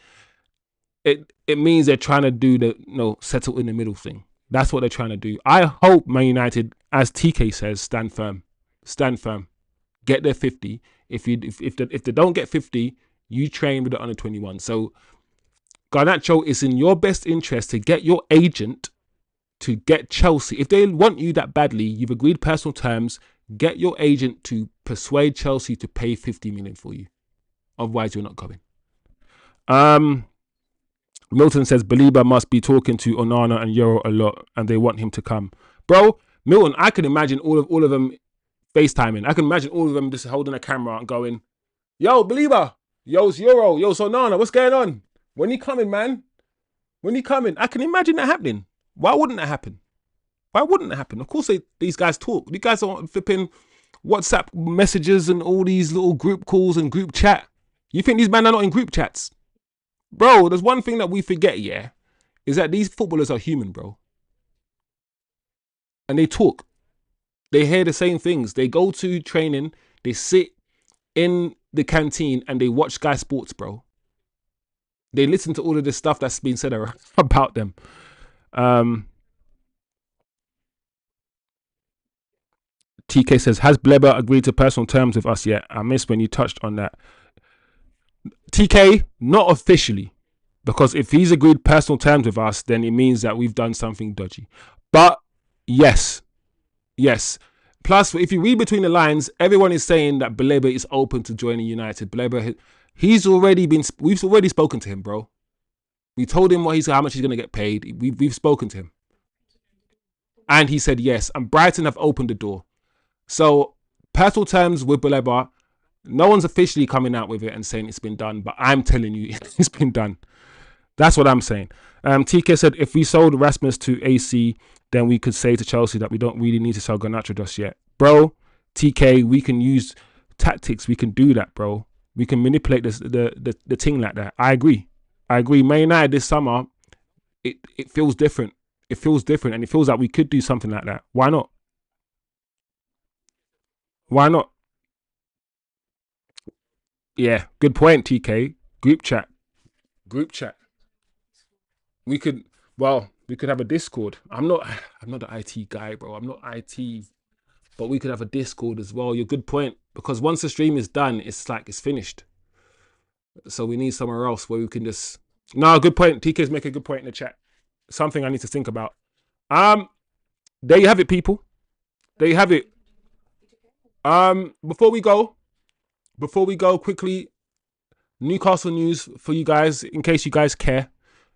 Speaker 1: it means they're trying to do settle in the middle thing. That's what they're trying to do. I hope Man United, as TK says, stand firm, get their 50. If they don't get 50, you train with the under 21. So Garnacho, is in your best interest to get your agent to get Chelsea. If they want you that badly, you've agreed personal terms, get your agent to persuade Chelsea to pay 50 million for you. Otherwise, you're not going. Milton says Belieber must be talking to Onana and Euro a lot, and they want him to come. Bro, Milton, I can imagine all of them FaceTiming. I can imagine all of them just holding a camera and going, yo, Belieber, yo, it's Euro, yo, it's Onana, what's going on? When you coming, man? When you coming? I can imagine that happening. Why wouldn't that happen? Of course, these guys talk. These guys are flipping WhatsApp messages and all these little group calls and group chat. You think these men are not in group chats? Bro, there's one thing that we forget, yeah, is that these footballers are human, bro. And they talk. They hear the same things. They go to training, they sit in the canteen and they watch Sky Sports, bro. They listen to all of this stuff that's been said about them. TK says, has Bleber agreed to personal terms with us yet? I missed when you touched on that. TK, not officially. Because if he's agreed personal terms with us, then it means that we've done something dodgy. But yes. Plus, if you read between the lines, everyone is saying that Bleber is open to joining United. Bleber, we've already spoken to him, bro. We told him how much he's going to get paid. We've spoken to him. And he said yes. And Brighton have opened the door. So, personal terms with Bleber, no one's officially coming out with it and saying it's been done. But I'm telling you, it's been done. That's what I'm saying. TK said, if we sold Rasmus to AC, then we could say to Chelsea that we don't really need to sell Garnacho just yet. Bro, TK, we can use tactics. We can do that, bro. We can manipulate the thing like that. I agree. Man United this summer, it feels different. And it feels like we could do something like that. Why not? Why not? Yeah, good point, TK. Group chat. Group chat. We could, well, we could have a Discord. I'm not the IT guy, bro. I'm not IT, but we could have a Discord as well. Your good point, because once the stream is done, it's like it's finished. So we need somewhere else where we can just. No, good point. TK's make a good point in the chat. Something I need to think about. There you have it, people. There you have it. Before we go quickly, Newcastle news for you guys, in case you guys care.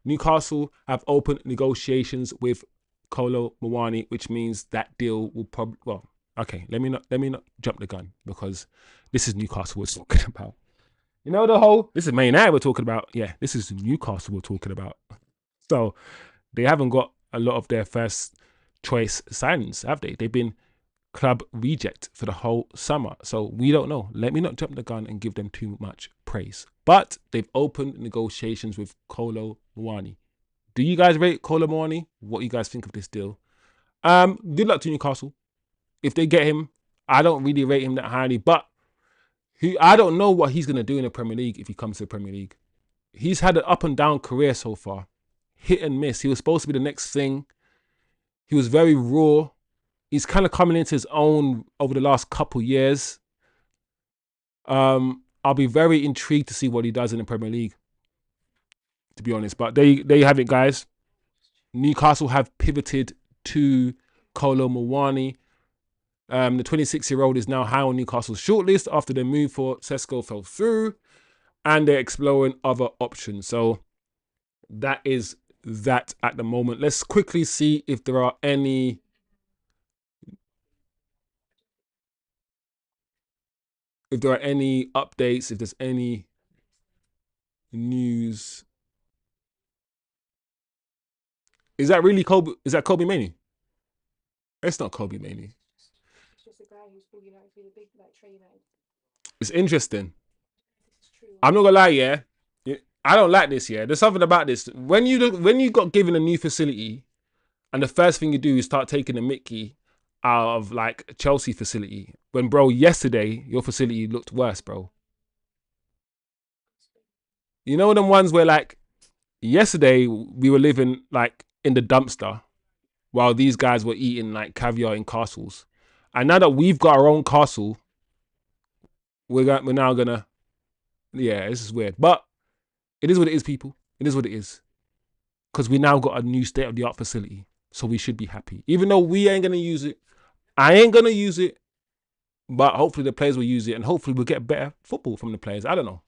Speaker 1: Newcastle have opened negotiations with Kolo Muani, which means that deal will probably. Well, okay, let me not jump the gun, because this is Newcastle we're talking about. You know the whole. This is Man United we're talking about. Yeah, this is Newcastle we're talking about. So they haven't got a lot of their first choice signings, have they? They've been club reject for the whole summer. So we don't know. Let me not jump the gun and give them too much praise. But they've opened negotiations with Kolo Muani. Do you guys rate Kolo Muani? What do you guys think of this deal? Good luck to Newcastle. If they get him, I don't really rate him that highly, but I don't know what he's going to do in the Premier League if he comes to the Premier League. He's had an up and down career so far. Hit and miss. He was supposed to be the next thing. He was very raw. He's kind of coming into his own over the last couple years. I'll be very intrigued to see what he does in the Premier League, to be honest. But there you have it, guys. Newcastle have pivoted to Kolo Muani. The 26-year-old is now high on Newcastle's shortlist after their move for Sesko fell through, and they're exploring other options. So that is that at the moment. Let's quickly see if there are any updates, if there's any news. Is that really Kobe? Is that Kobe Mainoo? It's not Kobe Mainoo.
Speaker 2: It's just a guy who's big, you know, really big, like Trey United.
Speaker 1: It's interesting.
Speaker 2: This is true.
Speaker 1: I'm not gonna lie, yeah. I don't like this, yeah. There's something about this. When you got given a new facility, and the first thing you do is start taking the mickey out of like Chelsea facility. When, bro, yesterday your facility looked worse, bro. You know them ones where like yesterday we were living like in the dumpster while these guys were eating like caviar in castles. And now that we've got our own castle, we're now gonna, yeah, this is weird. But it is what it is, people. It is what it is. Because we now got a new state-of-the-art facility. So we should be happy. Even though we ain't going to use it. I ain't going to use it. But hopefully the players will use it. And hopefully we'll get better football from the players. I don't know,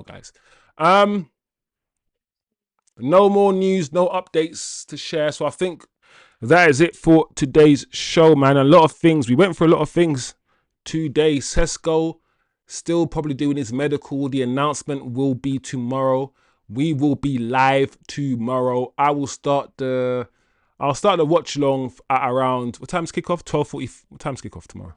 Speaker 1: guys. No more news, no updates to share. So I think that is it for today's show, man. A lot of things. We went through a lot of things today. Sesko still probably doing his medical. The announcement will be tomorrow. We will be live tomorrow. I'll start the watch along at around, what time's kickoff? 12:40. What time's kickoff tomorrow?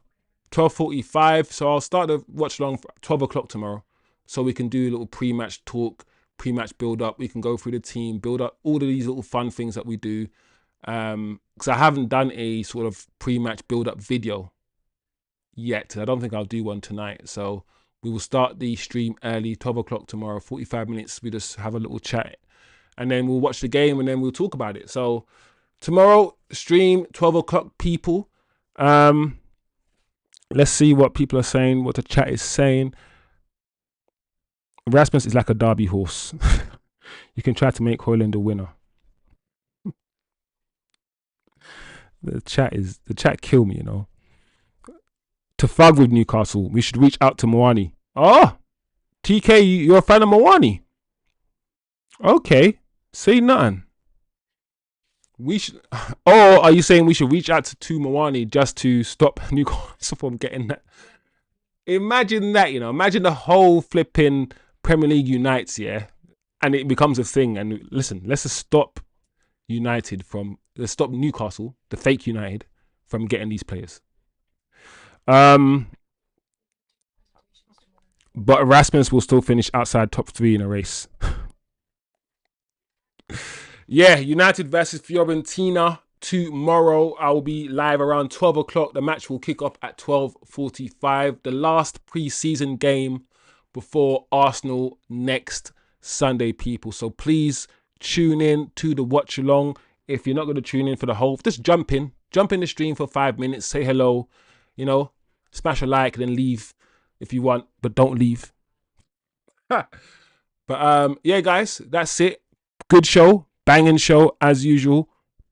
Speaker 1: 12:45. So I'll start the watch along for 12 o'clock tomorrow. So we can do a little pre-match talk, pre-match build up. We can go through the team, build up all of these little fun things that we do. Because I haven't done a sort of pre-match build up video yet. I don't think I'll do one tonight. So we will start the stream early, 12 o'clock tomorrow, 45 minutes. We just have a little chat and then we'll watch the game and then we'll talk about it. So tomorrow, stream, 12 o'clock, people. Let's see what people are saying, what the chat is saying. Rasmus is like a derby horse. You can try to make Hoyland the winner. The chat kill me, you know. To fug with Newcastle, we should reach out to Muani. Oh, TK, you're a fan of Muani. Okay, say nothing. We should. Or are you saying we should reach out to Muani just to stop Newcastle from getting that? Imagine that, you know. Imagine the whole flipping Premier League unites, yeah, and it becomes a thing. And listen, let's just stop let's stop Newcastle, the fake United, from getting these players. But Rasmus will still finish outside top 3 in a race. Yeah, United versus Fiorentina tomorrow. I will be live around 12 o'clock. The match will kick off at 12:45. The last pre-season game before Arsenal next Sunday, people. So please tune in to the watch along. If you're not going to tune in for the whole, just jump in the stream for 5 minutes, say hello, smash a like, then leave if you want, but don't leave. But yeah, guys, that's it. Good show, banging show as usual.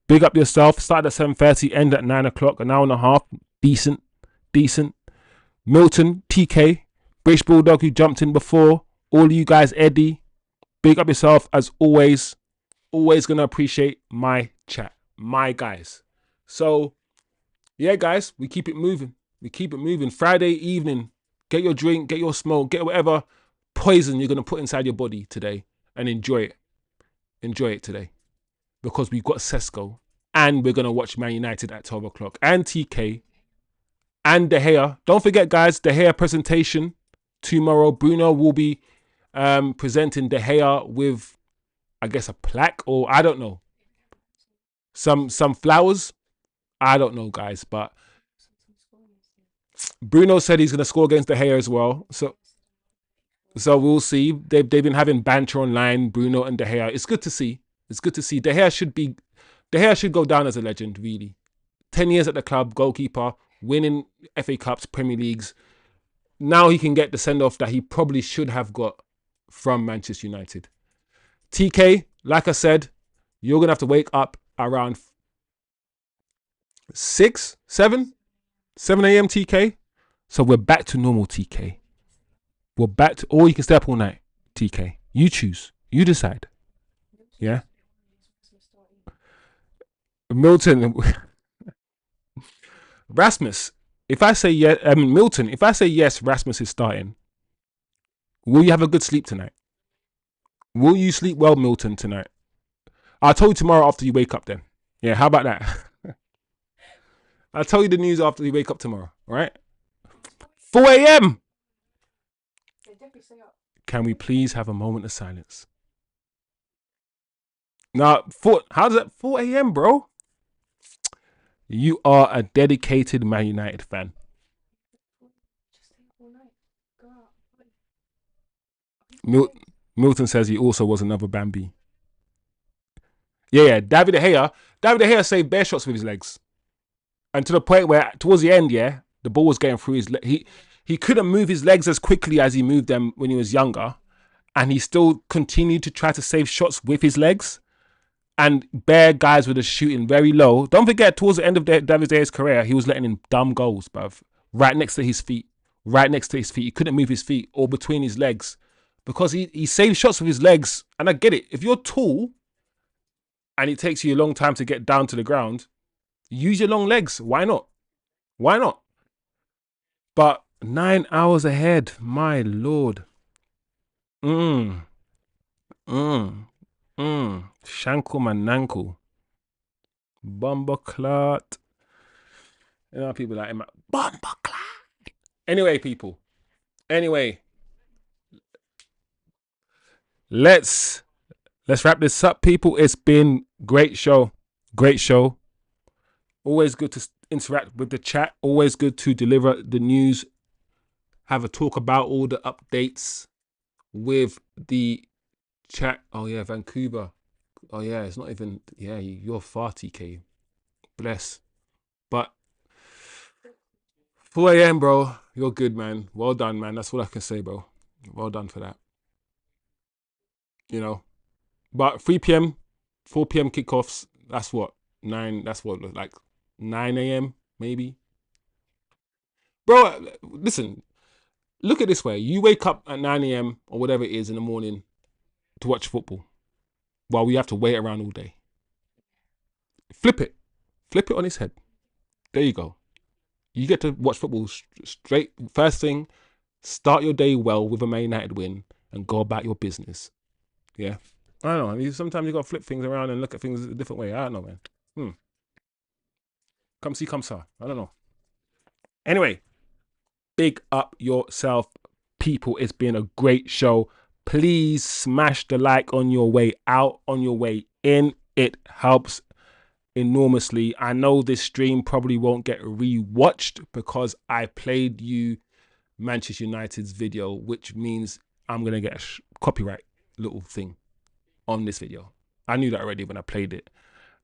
Speaker 1: Big up yourself. Start at 7:30, end at 9 o'clock, an hour and a half. Decent. Milton, TK, British Bulldog, who jumped in before. All of you guys, Eddie, big up yourself as always. Always gonna appreciate my chat, my guys. So yeah, guys, we keep it moving. Friday evening, get your drink, get your smoke, get whatever poison you're gonna put inside your body today, and enjoy it. Enjoy it today, because we've got Sesko, and we're gonna watch Man United at 12 o'clock, and TK, and De Gea. Don't forget, guys, De Gea presentation tomorrow. Bruno will be presenting De Gea with, I guess, a plaque, or I don't know, some flowers. I don't know, guys, but Bruno said he's gonna score against De Gea as well. So we'll see. They've been having banter online, Bruno and De Gea. It's good to see. De Gea should go down as a legend, really. 10 years at the club, goalkeeper, winning FA Cups, Premier Leagues. Now he can get the send-off that he probably should have got from Manchester United. TK, like I said, you're going to have to wake up around 7 a.m. TK. So we're back to normal, TK. We're back to, or you can stay up all night, TK. You choose. You decide. Yeah? Milton. Rasmus. If I say yes, Milton, if I say yes, Rasmus is starting, will you have a good sleep tonight? Will you sleep well, Milton, tonight? I'll tell you tomorrow after you wake up then. Yeah, how about that? I'll tell you the news after you wake up tomorrow, all right? 4 a.m. Can we please have a moment of silence? Now, how does that 4 a.m., bro? You are a dedicated Man United fan. Milton says he also was another Bambi. Yeah, David De Gea saved bare shots with his legs. And to the point where, towards the end, yeah, the ball was getting through his legs. He couldn't move his legs as quickly as he moved them when he was younger. And he still continued to try to save shots with his legs. And bare guys were just shooting very low. Don't forget, towards the end of David De Gea's career, he was letting in dumb goals, bruv. Right next to his feet. He couldn't move his feet or between his legs. Because he saved shots with his legs. And I get it. If you're tall and it takes you a long time to get down to the ground, use your long legs. Why not? But 9 hours ahead, my lord. Shanko Mananko. Bomboclat. You know, people like him. Bomboclat. Anyway, people. Let's wrap this up, people. It's been great show. Always good to interact with the chat. Always good to deliver the news. Have a talk about all the updates with the chat. Oh yeah, Vancouver. Oh yeah, it's not even. Yeah, you're far, TK. Bless. But 4 a.m, bro. You're good, man. Well done, man. That's all I can say, bro. Well done for that. You know. But 3 p.m, 4 p.m. kickoffs. That's what 9. That's what like 9 a.m. maybe. Bro, listen. Look at it this way. You wake up at 9 a.m. or whatever it is in the morning to watch football while we have to wait around all day. Flip it on its head. There you go. You get to watch football straight first thing. Start your day well with a Man United win and go about your business. Yeah, I don't know. I mean, sometimes you got to flip things around and look at things a different way. I don't know, man. Come see, come saw. I don't know. Anyway, big up yourself, people. It's been a great show. Please smash the like on your way out, on your way in. It helps enormously. I know this stream probably won't get rewatched because I played you Manchester United's video, which means I'm going to get a copyright little thing on this video. I knew that already when I played it.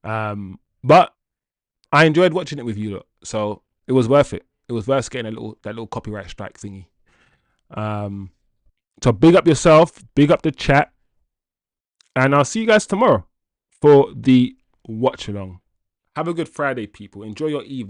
Speaker 1: But I enjoyed watching it with you lot, so it was worth it. It was worth getting that little copyright strike thingy. So big up yourself, big up the chat, and I'll see you guys tomorrow for the watch along. Have a good Friday, people. Enjoy your evening.